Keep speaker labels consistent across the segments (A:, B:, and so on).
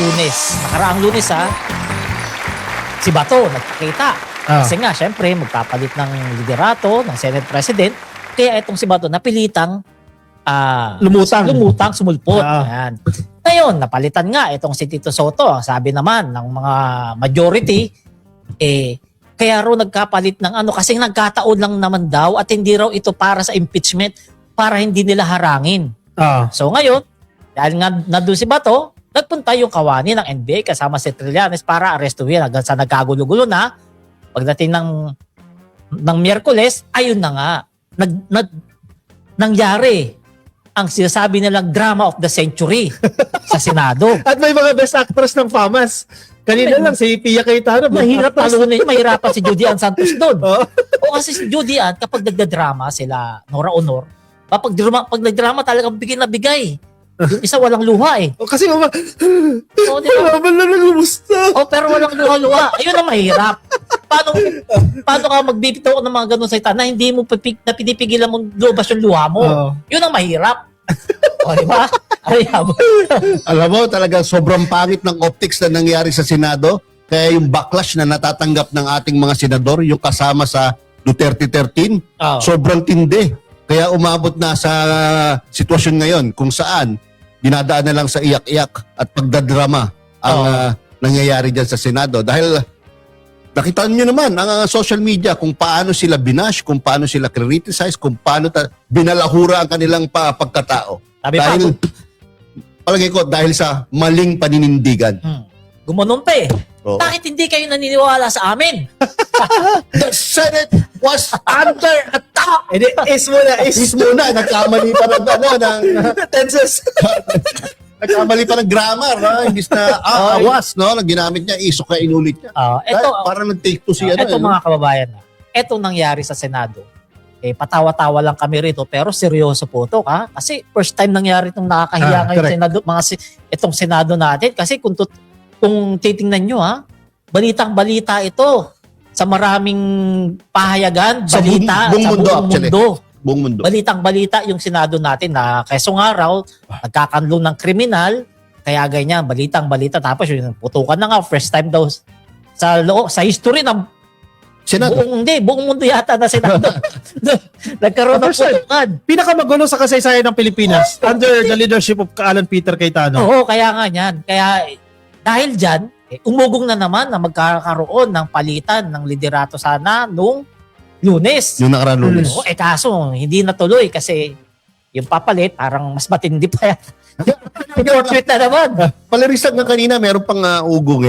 A: Lunes. Nakaraang Lunes si Bato nagpakita. Kasi nga, syempre, magpapalit ng liderato ng Senate President. Kaya itong si Bato napilitang lumutang, sumulpot. Ayan. Ngayon, napalitan nga itong si Tito Soto. Ang sabi naman ng mga majority, kaya raw nagkapalit ng kasi nagkataon lang naman daw at hindi raw ito para sa impeachment, para hindi nila harangin. So ngayon, dahil nga nandun si Bato, nagpunta yung kawani ng NBI kasama si Trillanes para arestuhin hanggang sa nagkagulo-gulo na. Pagdating ng Miyerkules, ayun na nga, nangyari ang sinasabi nilang drama of the century sa Senado.
B: At may mga best actress ng FAMAS. Kanina lang si Pia Cayetano.
A: Mahirapan si Judy Ann Santos doon. O kasi si Judy Ann, kapag nagdadrama sila, Nora Honor, pag nagdrama talagang bigay na bigay. Yung isa walang luha
B: Kasi diba?
A: Malaman
B: na nagumusta.
A: Pero walang luha-luha. Ayun ang mahirap. Paano ka magbibitaw ng mga ganun salita na hindi mo pinipigilan mo lumabas yung luha mo? Yun ang mahirap. Diba?
C: Alam mo, talagang sobrang pangit ng optics na nangyari sa Senado. Kaya yung backlash na natatanggap ng ating mga senador, yung kasama sa Duterte 13, sobrang tindi. Kaya umabot na sa sitwasyon ngayon kung saan dinadaan na lang sa iyak-iyak at pagdadrama ang nangyayari dyan sa Senado. Dahil nakita nyo naman ang social media kung paano sila binash, kung paano sila criticize, kung paano binalahura ang kanilang pagkatao. Dahil, palagay ko, dahil sa maling paninindigan.
A: Gumanon pa Bakit hindi kayo naniniwala sa amin?
C: The Senate was under attack!
B: Is muna.
C: Nagkamali pa ng
B: tenses.
C: Nagkamali pa ng grammar, imbis na awas, ginamit niya, isok na inulit niya. Parang nag-take to siya.
A: Ito mga kababayan, ito nangyari sa Senado. Patawa-tawa lang kami rito, pero seryoso po ito. Kasi first time nangyari itong nakakahiya ngayon Senado, itong Senado natin. Kasi kung titingnan nyo, balitang-balita ito sa maraming pahayagan, balita
C: buong mundo,
A: sa buong
C: mundo.
A: Balitang-balita yung Senado natin na kesong araw, nagkakanlong ng kriminal, kaya ganyan, balitang-balita. Tapos yung putukan na nga, first time daw sa history ng
C: Senado.
A: Buong mundo yata na Senado. Nagkaroon ng putukan.
B: Pinakamagulo sa kasaysayan ng Pilipinas under the leadership of Alan Peter Cayetano.
A: Oo, kaya nga yan. Kaya dahil dyan, umugong na naman na magkakaroon ng palitan ng liderato sana nung Lunes.
C: Yung nakaraan Lunes.
A: Oo, kaso hindi natuloy kasi yung papalit parang mas matindi pa yan. Portrait na naman.
C: Palarisag na kanina, meron pang ugong.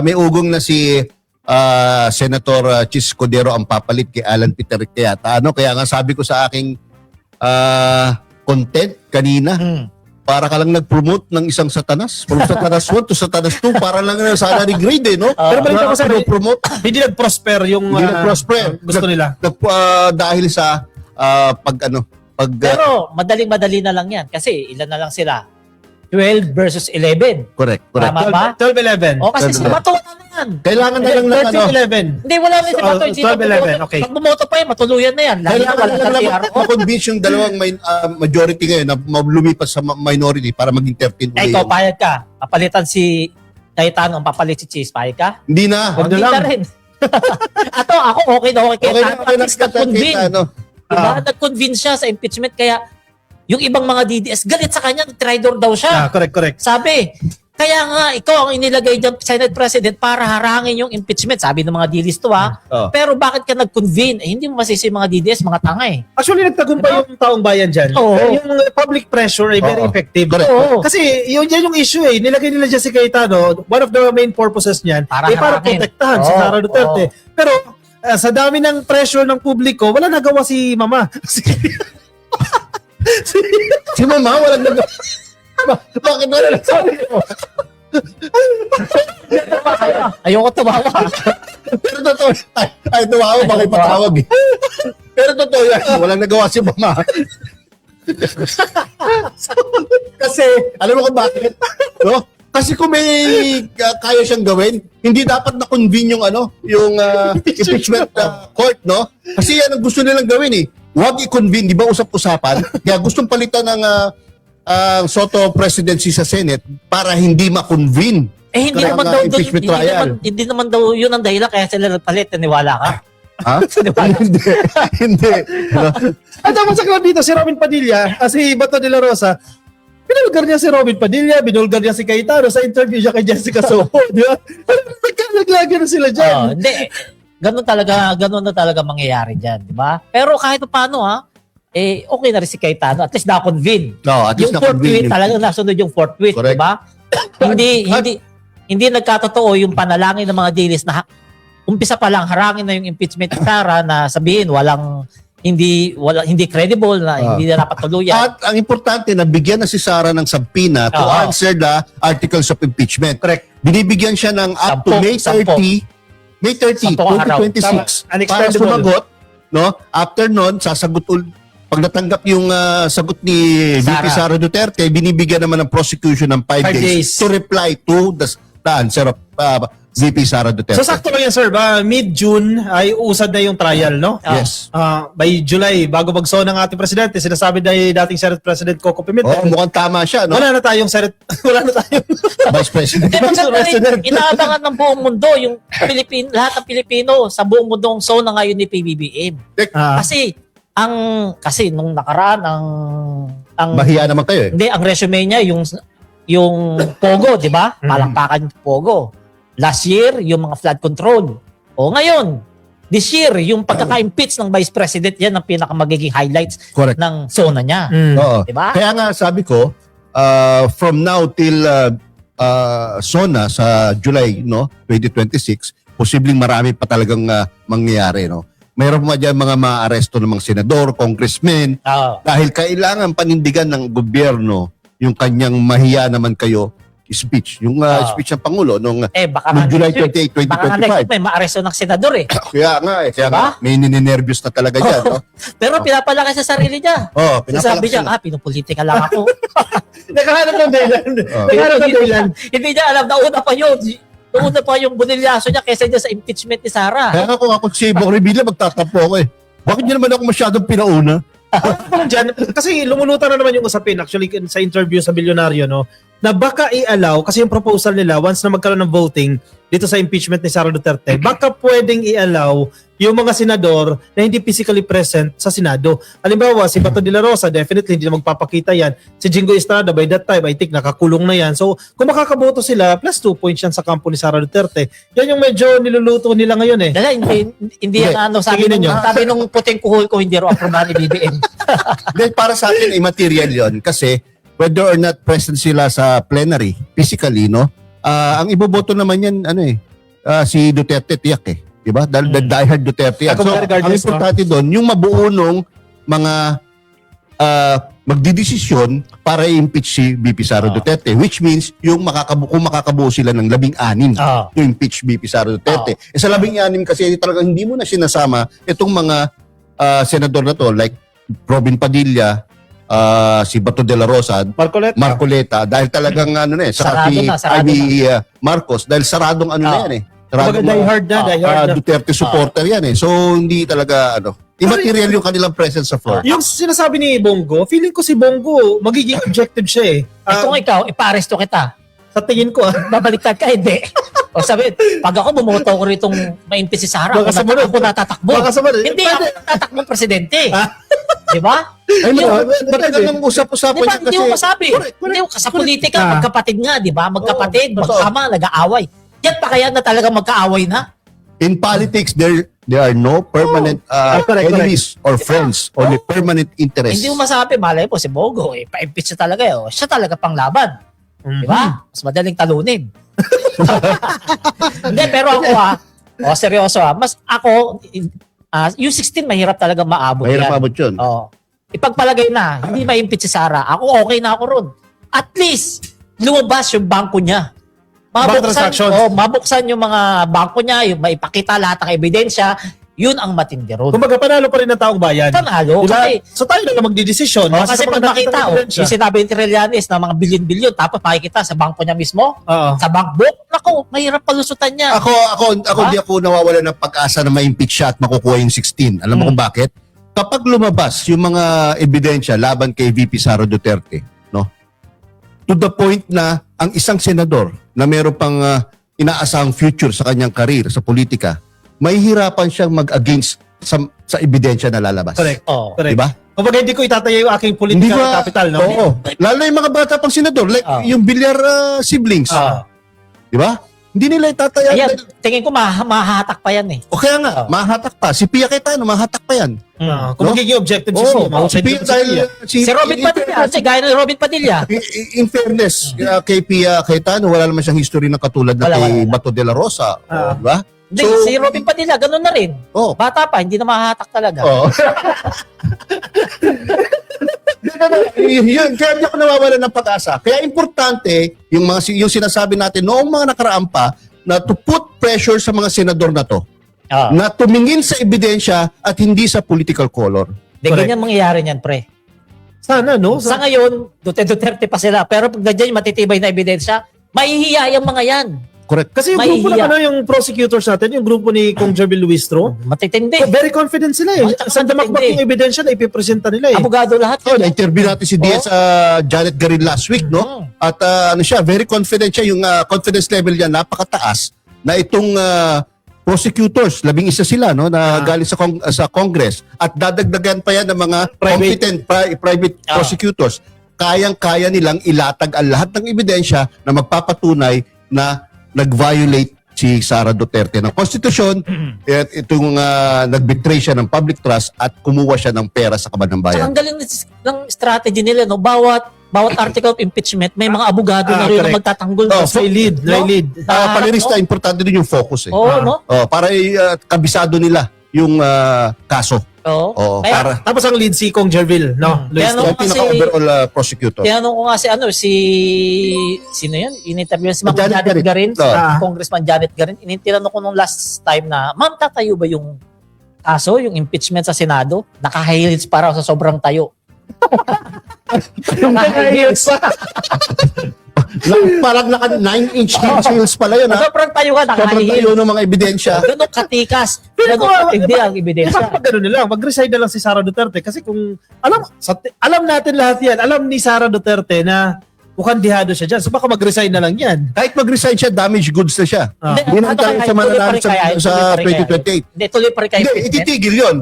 C: May ugong na si Senator Chis Codero ang papalit kay Alan Peter Cayetano. Kaya nga sabi ko sa aking content kanina, para ka lang nag-promote ng isang satanas. From Satanas 1 to Satanas 2, para lang sana ni-grade
B: Pero balita ko sa
C: promote.
B: hindi nag-prosper yung gusto nila.
C: Dahil sa
A: Pero madaling-madali na lang yan kasi ilan na lang sila? 12 versus 11.
C: Correct.
A: Tama ba?
B: 12-11.
A: Kasi si Bato na yan.
C: Kailangan na lang ng
B: 13-11.
A: Hindi, wala na si Bato.
B: 12-11, okay.
A: Pag bumoto pa yan, matuluyan na yan.
C: Kailangan na lang ma-convince yung dalawang majority ngayon na lumipas sa minority para maging 13 ulit.
A: Ikaw, payag ka. Papalitan si Cayetano, ang papalit si Cheese. Payag ka?
C: Hindi na.
A: Hindi na rin. Ako, okay na.
C: Okay na
A: Nag-convince. Nag-convince siya sa impeachment. Kaya yung ibang mga DDS, galit sa kanya, traitor daw siya.
B: Correct.
A: Sabi, kaya nga, ikaw ang inilagay dyan, Senate President, para harangin yung impeachment. Sabi ng mga DDS to Pero bakit ka nag-convene? Hindi mo masisi mga DDS, mga tanga
B: Actually, nagtagumpay yung taong bayan dyan. Yung public pressure ay very effective. Kasi yan yung issue Nilagay nila dyan si Cayetano, one of the main purposes niyan, para protektahan si Sara Duterte. Pero sa dami ng pressure ng publiko, wala nagawa si Mama.
C: Si Mama, walang nagawa. Bakit wala nagsabi ko?
A: Ayoko tumawa.
C: Pero totoo, tumawa, bakit patawag Pero totoo yan, walang nagawa si Mama. Kasi, alam mo kung bakit? Kasi kung may kaya siyang gawin, hindi dapat na-convene yung impeachment court, Kasi yan ang gusto nilang gawin Huwag i-convene, di ba usap-usapan? Kaya gustong palitan ng ang Soto presidency sa Senate para hindi ma-convene.
A: Hindi
C: Kaya
A: naman
C: nga,
A: daw
C: impeachment trial.
A: hindi naman daw yun ang dahilan kaya sila nagpalit. Naniwala ka?
C: Ha?
A: Naniwala.
C: Hindi.
B: At dapat sa dito, si Robin Padilla, si Bato de la Rosa, binulgar niya si Robin Padilla, binulgar niya si Cayetano sa interview niya kay Jessica Soho, di ba? Naglaglagyan na sila dyan.
A: Hindi. Ganun na talaga mangyayari dyan, di ba? Pero kahit paano okay na rin si Cayetano. At least na-convene.
C: No, at least
A: Yung fourth tweet,
C: na-convene.
A: talagang nasunod yung fourth tweet,
C: Correct.
A: di ba? hindi nagkatotoo yung panalangin ng mga dilis na umpisa pa lang harangin na yung impeachment ni Sara na sabihin hindi credible na hindi na dapat tuluyan.
C: At ang importante na bigyan na si Sara ng subpoena to
A: Oo.
C: answer the articles of impeachment.
B: Correct.
C: Binibigyan siya ng up to May 30, May 30,
A: Sampung araw.
C: 2026
B: Tama.
C: para
B: Unexpendable.
C: sumagot, no? After nun, pag natanggap yung sagot ni VP Sara Duterte, binibigyan naman ng prosecution ng 5
B: 5
C: days
B: days.
C: to reply to the answer of VP Sara Duterte.
B: So sakto lang yan, sir. Mid-June ay usad na yung trial, no?
C: Yes.
B: By July, bago mag-so ng ating presidente, sinasabi na dating Senate President Coco Pimentel,
C: Mukhang tama siya, no?
B: wala na tayong Senate, wala na tayong
C: Vice President.
A: Hindi maganda rin, inaabangan ng buong mundo yung lahat ng Pilipino sa buong mundo ang zona ngayon ni PBBM. Kasi nung nakaraan ang
C: Mahiya naman kayo eh.
A: hindi ang resume niya yung Pogo, 'di ba? Palakpakan yung Pogo. Last year yung mga flood control. O ngayon, this year yung pagkaka-impeach ng Vice President yan ang pinakamagiging highlights
C: Correct.
A: ng zona niya.
C: Oo.
A: Diba?
C: Kaya nga sabi ko, from now till SONA sa July 2026, posibleng marami pa talagang mangyayari. No? Mayroon pa dyan mga maaresto ng mga senador, congressmen,
A: Oo.
C: dahil kailangan panindigan ng gobyerno yung kanyang mahiya naman kayo speech. Yung speech ng Pangulo noong
A: Baka
C: noong July
A: next week,
C: 28,
A: baka next week
C: 2025.
A: may maaresto ng senador eh.
C: Kaya nga
A: Diba?
C: nga, may ninenervyos na talaga dyan. No?
A: Pero pinapalaki sa sarili niya.
C: Oh,
A: Sabi niya,
C: pinapalaki
A: pinupolitika lang ako.
B: nakahanap ng dahilan.
C: Oh.
B: Nakahanap ng dahilan.
A: Hindi niya alam, nauna pa yun. Nauna pa yung bunilyaso niya kaysa niya sa impeachment ni Sara.
C: Kaya nga kung ako si Bong Revilla, magtatapo ako eh. Bakit niyo naman ako masyadong pinauna?
B: Diyan, kasi lumulutan na naman yung usapin actually sa interview sa Bilyonaryo, no, na baka i-allow kasi yung proposal nila once na magkaroon ng voting dito sa impeachment ni Sara Duterte, baka pwedeng i-allow yung mga senador na hindi physically present sa Senado. Halimbawa, si Bato de la Rosa, definitely hindi na magpapakita yan. Si Jingo Estrada, by that time, I think nakakulong na yan. So, kung makakaboto sila, plus 2 points yan sa kampo ni Sara Duterte. Yan yung medyo niluluto nila ngayon eh.
A: Dala, hindi yan sabi
B: tingin ninyo.
A: nung puting kuhol ko hindi ro aprobahan ni BBM.
C: Then para sa akin ay material yon kasi whether or not present sila sa plenary physically, no? Ang iboboto naman yan si Duterte tiyak eh. 'Di ba? Dahil diehard Duterte yan.
B: Ako,
C: So,
B: regardless,
C: ang importante doon yung mabuo nung mga magdidesisyon para i-impeach si VP Sara Duterte, which means yung kung makakabuo sila ng 16 to impeach VP Sara Duterte. Sa 16 kasi talagang hindi mo na sinasama itong mga senador na to like Robin Padilla, si Bato de la Rosa, Marcoleta, dahil talagang
A: Sarado na.
C: Marcos, dahil saradong na yan eh.
B: Kumbaga diehard na.
C: Duterte supporter yan eh. So hindi talaga immaterial yung kanilang presence sa floor.
B: Yung sinasabi ni Bongo, feeling ko si Bongo magiging objective siya eh.
A: Kung ikaw, ipa-aresto kita.
B: Sa tingin ko
A: Babaliktad ka, hindi. O sabi, pag ako bumoto ko ritong ma-impeach si Sara,
B: Baka sumunod.
A: ako natatakbo.
B: Baka sumunod.
A: Hindi ako natatakbo presidente. Di ba?
C: Ay, matagal nang usap-usapan
A: Di ba?
C: yan
A: Hindi ko masabi.
C: Correct.
A: Hindi ko sa politika, magkapatid nga, di ba? Magkapatid,
C: Oo,
A: magkama, nag-aaway. Yan pa kaya na talaga magkaaway na?
C: In politics, there are no permanent enemies or friends, only permanent interests.
A: Hindi mo masabi, malay po si Bogo, pa-impeach siya talaga. Siya talaga pang laban. Di ba? Mas madaling talunin. Hindi, pero ako seryoso mas ako, yung 16 mahirap talaga maabot
C: Mahirap
A: yan.
C: maabot yun.
A: Ipagpalagay na, hindi ma-impeach si Sara. Ako okay na ako ron. At least, lumabas yung bangko niya.
B: Bank transactions.
A: Mabuksan yung mga bangko niya, yung maipakita lahat ng ebidensya, yun ang matindi ron.
B: kumbaga panalo pa rin ng taong bayan.
A: Panalo.
B: Diba?
A: Kasi,
B: So tayo na lang magdidesisyon.
A: kasi pag makita, yung sinabi ni Trillanes na mga bilyon-bilyon, tapos makikita sa bangko niya mismo, sa bank book, naku, mahirap palusutan niya.
C: Ako
A: Diba?
C: hindi ako nawawala ng pag-asa na ma-impeach siya at makukuha yung 16. Alam mo kung bakit? Kapag lumabas yung mga ebidensya laban kay VP Sara Duterte, no? to the point na ang isang senador na meron pang inaasahang future sa kanyang karir sa politika, mahihirapan siyang mag-against sa ebidensya na lalabas.
B: Correct.
A: Oh.
B: Correct.
C: Diba?
B: Kumbaga hindi ko itataya yung aking political capital, no?
C: Oo. Lalo na yung mga bata pang senador, like yung Villar siblings. Di ba? Hindi nila itataya.
A: Ayan, tingin ko mahahatak pa yan eh.
C: O kaya nga, mahatak pa. Si Pia Cayetano, mahatak pa yan.
B: Kung magiging objective si Pia,
C: Si Pia dahil...
A: Si Robin Padilla, si gaya ni Robin Padilla.
C: In fairness, kay Pia Cayetano, wala naman siyang history na katulad na kay Bato de la Rosa. Di ba?
A: Hindi, si Robin Padilla, ganun na rin. Bata pa, hindi na mahahatak talaga.
C: Yun, kaya hindi ako nawawala ng pag-asa. Kaya importante, yung sinasabi natin noong mga nakaraan pa, na to put pressure sa mga senador na to, na tumingin sa ebidensya at hindi sa political color.
A: Hindi, ganyan mangyayari niyan, pre.
B: Sana, no?
A: Sa ngayon, Duterte pa sila. Pero pag nandiyan yung matitibay na ebidensya, mahihiya yung mga yan.
C: Correct.
B: Kasi yung grupo na yung prosecutors natin, yung grupo ni Kong Jervil Luistro,
A: matitindi.
B: Very confident sila eh. Sa damakmak yung ebidensya na ipipresenta nila eh.
A: Abogado lahat.
C: Na-interview natin si DS Janet Garin last week, no? At very confident siya, yung confidence level niya napakataas na itong prosecutors, 11 sila, no, na galing sa Congress, at dadagdagan pa yan ng mga competent private prosecutors. Kayang-kaya nilang ilatag ang lahat ng ebidensya na magpapatunay na nag-violate si Sara Duterte ng konstitusyon at itong nag-betray siya ng public trust at kumuha siya ng pera sa kaban ng bayan.
A: Ang galing ng strategy nila, no? Bawat article of impeachment, may mga abogado na rin na magtatanggol.
B: May lead.
C: Panelista, importante din yung focus eh.
A: No?
C: Para kabisado nila yung kaso.
B: Tapos ang lead si Kong Jervil, no?
C: Yung pinaka-overall prosecutor.
A: Tinanong ko nga sino yan? In-interview si Ma'am Janet Garin, Congressman Janet Garin. Tinanong ko nung last time na, ma'am, tatayo ba yung kaso, yung impeachment sa Senado? Naka-high heels para sa sobrang tayo.
B: Naka-high heels pa.
C: Parang naka 9-inch heels pala yun.
A: Sobrang tayo ka,
C: Sobrang
A: naka-high
C: tayo
A: heels.
C: ng mga ebidensya.
A: Ganun katikas. Ganun katindi ang ebidensya.
B: Pag gano'n na lang, mag-resign na lang si Sara Duterte. Kasi kung, alam natin lahat yan. Alam ni Sara Duterte na mukhang dihado siya dyan. So baka mag-resign na lang yan.
C: Kahit mag-resign siya, damaged goods na siya. Hindi na tayo sa mananalo sa 2028.
A: Hindi, tuloy pa rin kayo.
C: Hindi, ititigil yun.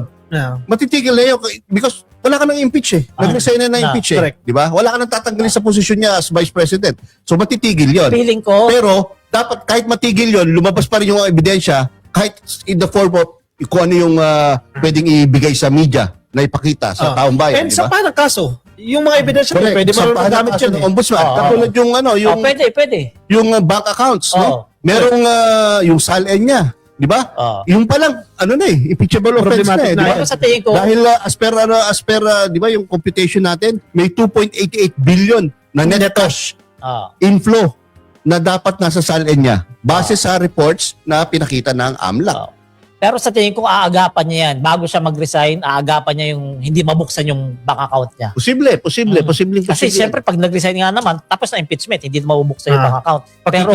C: Matitigil na yun because wala ka nang impeach eh. Nag-resign na impeach eh. Di ba? Wala ka nang tatanggalin sa posisyon niya as Vice President. So matitigil yun.
A: Feeling ko.
C: Pero dapat kahit matigil yun, lumabas pa rin yung ebidensya kahit in the form of kung ano yung pwedeng ibigay sa media na ipakita sa taong bayan.
B: And sa parang kaso, yung mga ebidensya pwede mo magamit yun.
C: Ombudsman. Katulad yung
A: pwede.
C: Yung bank accounts, no? Merong yung SALN niya. Di ba? Yung palang, impeachable offense na eh. Di ba?
A: Sa tingin ko,
C: dahil as per, di ba, yung computation natin, may 2.88 billion na net cash inflow na dapat nasa SALN niya base sa reports na pinakita ng AMLAC.
A: Pero sa tingin ko, aagapan niya yan. Bago siya mag-resign, aagapan niya yung hindi mabuksan yung bank account niya.
C: Posible.
A: Kasi siyempre, pag nag-resign nga naman, tapos na impeachment, hindi mabubuksan yung bank account. Pero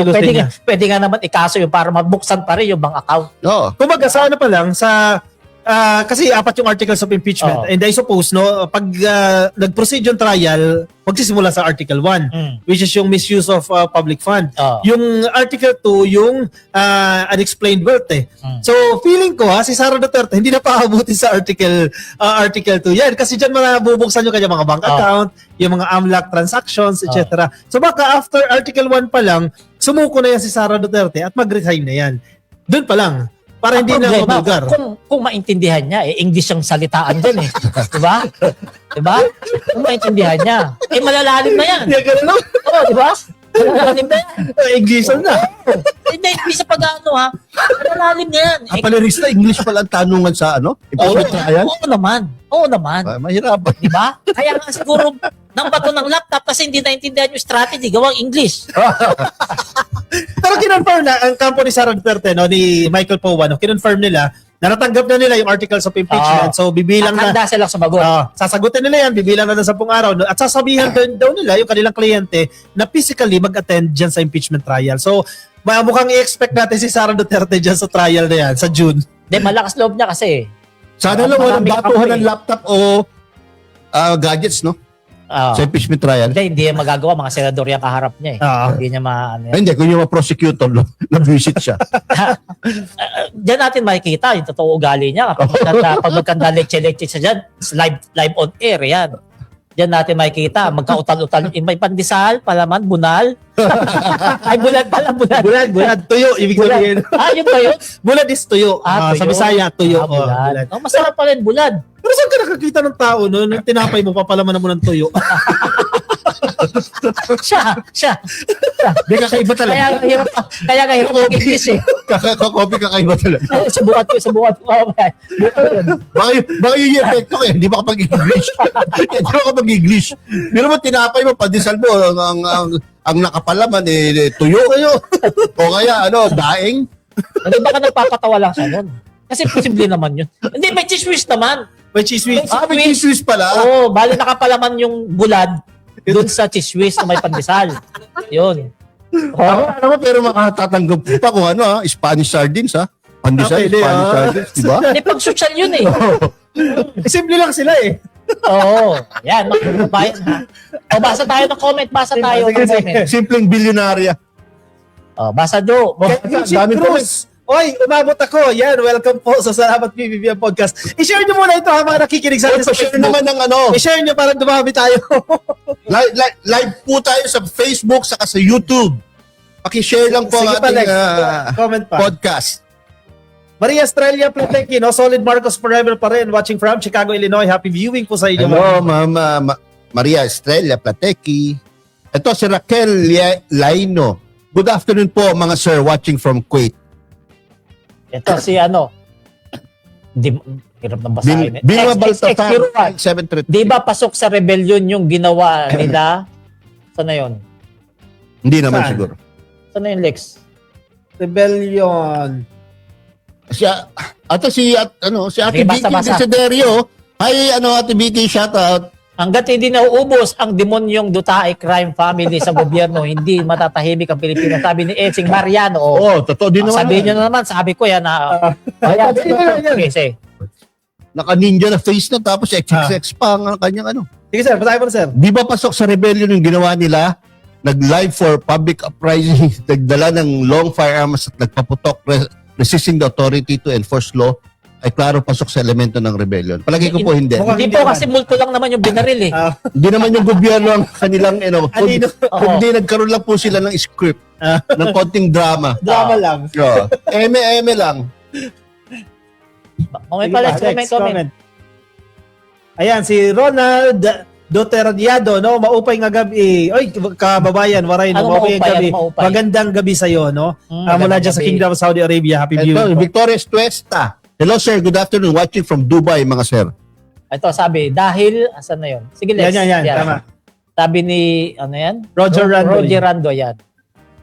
A: pwede nga naman ikaso yung para mabuksan pa rin yung bank account.
B: Kumbaga sa pa lang, kasi apat yung articles of impeachment. And I suppose, no, pag nag-proceed yung trial, magsisimula sa Article 1, which is yung misuse of public fund. Yung Article 2, yung unexplained wealth eh. So, feeling ko si Sara Duterte, hindi na paabuti sa Article 2 yan. Kasi dyan mabubuksan yung kanya mga bank account, yung mga AMLAC transactions, etc. So, baka after Article 1 pa lang, sumuko na yan si Sara Duterte at mag-resign na yan. Doon pa lang. Para hindi na mabulgar.
A: Kung maintindihan niya, English ang salitaan dyan eh. Diba? Kung maintindihan niya. Malalalim na yan. Diba? Malalalim na yan.
B: English na.
A: Hindi sa pag-ano malalalim na yan.
C: Panelista, English pala ang tanungan sa impeachment trial?
A: Oo naman.
C: Mahirapan.
A: Diba? Kaya nga siguro nang bato ng laptop kasi hindi naintindihan yung strategy, gawang English.
B: Pero kinonfirm na ang kampo ni Sara Duterte, ni Michael Powa, kinonfirm nila na natanggap na nila yung articles of impeachment. So bibilang
A: handa silang sumagot.
B: Sasagutin nila yan, bibilang na ng 10 araw. At sasabihan daw nila yung kanilang kliyente na physically mag-attend dyan sa impeachment trial. So mukhang i-expect natin si Sara Duterte dyan sa trial na yan, sa June.
A: Hindi, malakas loob niya kasi.
C: Sana lang walang batuhan ng laptop o gadgets, no? sa impeachment trial.
A: Hindi niya magagawa. Mga senador yung kaharap niya Hindi niya
C: Hindi, kung yung mga prosecutor, nag-visit siya.
A: Diyan natin makikita yung totoo ugali niya. Pag magkanda leche-leche siya dyan, live on air, yan. Diyan natin makikita, magkautal-utal. May pandesal, palaman, bunal. Ay, bulad pala, bulad.
B: Bulad, tuyo, ibig sabihin.
A: Yun ba yun?
B: Bulad is tuyo.
A: Tuyo.
B: Sa Bisaya, tuyo.
A: Bulad. Masarap pala yung bulad.
B: Pero saan ka nakakita ng tao noon? Nung tinapay mo, papalaman mo ng tuyo.
A: Siya.
C: Hindi, kakaiba talaga.
A: Kaya hirap mag-English
C: Kakopy, kakaiba talaga.
A: Subukan ko.
C: Baka yung effect ko hindi makapag-English. Hindi makapag-English. Pero mo, tinapay mo, pandesal mo, ang nakapalaman, tuyo kayo. O kaya, daing.
A: Hindi baka nagpapatawa lang siya nun. Kasi posible naman yun. Hindi, may cheese whiz naman.
B: May cheese whiz.
C: May cheese whiz pala.
A: Oo, bali nakapalaman yung bulad doon sa cheese whiz na may pandesal. Yun.
C: Pero makatatanggap pa kung Spanish sardines, Pandesal,
B: Okay,
C: Spanish sardines, di ba?
A: Hindi, pag social yun
B: Simple lang sila
A: Oo. Yan, magbabayan ha. O, basa tayo ng comment. Basa tayo ng comment.
C: Simpleng bilyonarya.
A: O, basa do.
C: Dami
B: Cruz. Oy, umabot ako. Yan, welcome po sa Salamat PBBM Podcast. I-share nyo muna ito mga nakikinig sa atin sa
C: share
B: Facebook.
C: naman ng
B: I-share nyo para dumami tayo.
C: live po tayo sa Facebook saka sa YouTube. Paki-share lang po
B: Sige
C: ang
B: pa,
C: ating
B: Lex. Comment pa.
C: podcast.
B: Maria Estrella Plateki, Solid Marcos forever pa rin. Watching from Chicago, Illinois. Happy viewing po sa inyo.
C: Hello, Mama Maria Estrella Plateki. Ito si Raquel Laino. Good afternoon po mga sir watching from Kuwait.
A: Ito si hirap ng basahin.
C: Bima Baltasar,
A: X01.
C: 733.
A: Di ba pasok sa rebellion yung ginawa nila? Saan na yun?
C: Hindi naman
B: Saan?
C: siguro.
A: Saan na yun, Lex?
B: Rebellion.
C: Siya, si Ate
A: Okay,
C: Vicky
A: basta.
C: Desiderio. Hi, Ate Vicky, shout out.
A: Hanggat hindi nauubos ang demonyong Duterte crime family sa gobyerno, hindi matatahimik ang Pilipinas. Sabi ni Etsing Mariano.
C: Totoo din naman.
A: Sabihin nyo na naman, sabi ko yan na... Okay, say.
C: Naka-ninja na face na tapos XXX pa ang kanyang
B: Sige sir, basahin mo na sir.
C: Di ba pasok sa rebellion yung ginawa nila? Nag-live for public uprising, nagdala ng long firearms at nagpaputok resisting the authority to enforce law ay klaro pasok sa elemento ng rebellion. Palagi ko po hindi.
B: Mukhang
A: Hindi po kasi multo lang naman yung binaril
C: Hindi naman yung gobyerno ang kanilang
B: Anino?
C: hindi nagkaroon lang po sila ng script ng konting drama.
B: Drama lang.
C: Eme lang.
A: Comment pa, Lex. Comment.
B: Ayan, si Ronald Doterdiado, maupay nga gabi. Oy, kababayan, waray no, maupay nga gabi.
A: maupay?
B: Magandang gabi sa iyo, no? Mula
A: Magandang
B: dyan sa
A: gabi.
B: Kingdom of Saudi Arabia. Happy
C: Ito,
B: viewing po.
C: Victoria Estuesta. Hello sir, good afternoon. Watching from Dubai mga sir.
A: Ito, sabi, dahil, asan na yun? Sige, Lex.
B: Yan, tama.
A: Sabi ni,
B: Roger Rando.
A: Roger Rando, yan.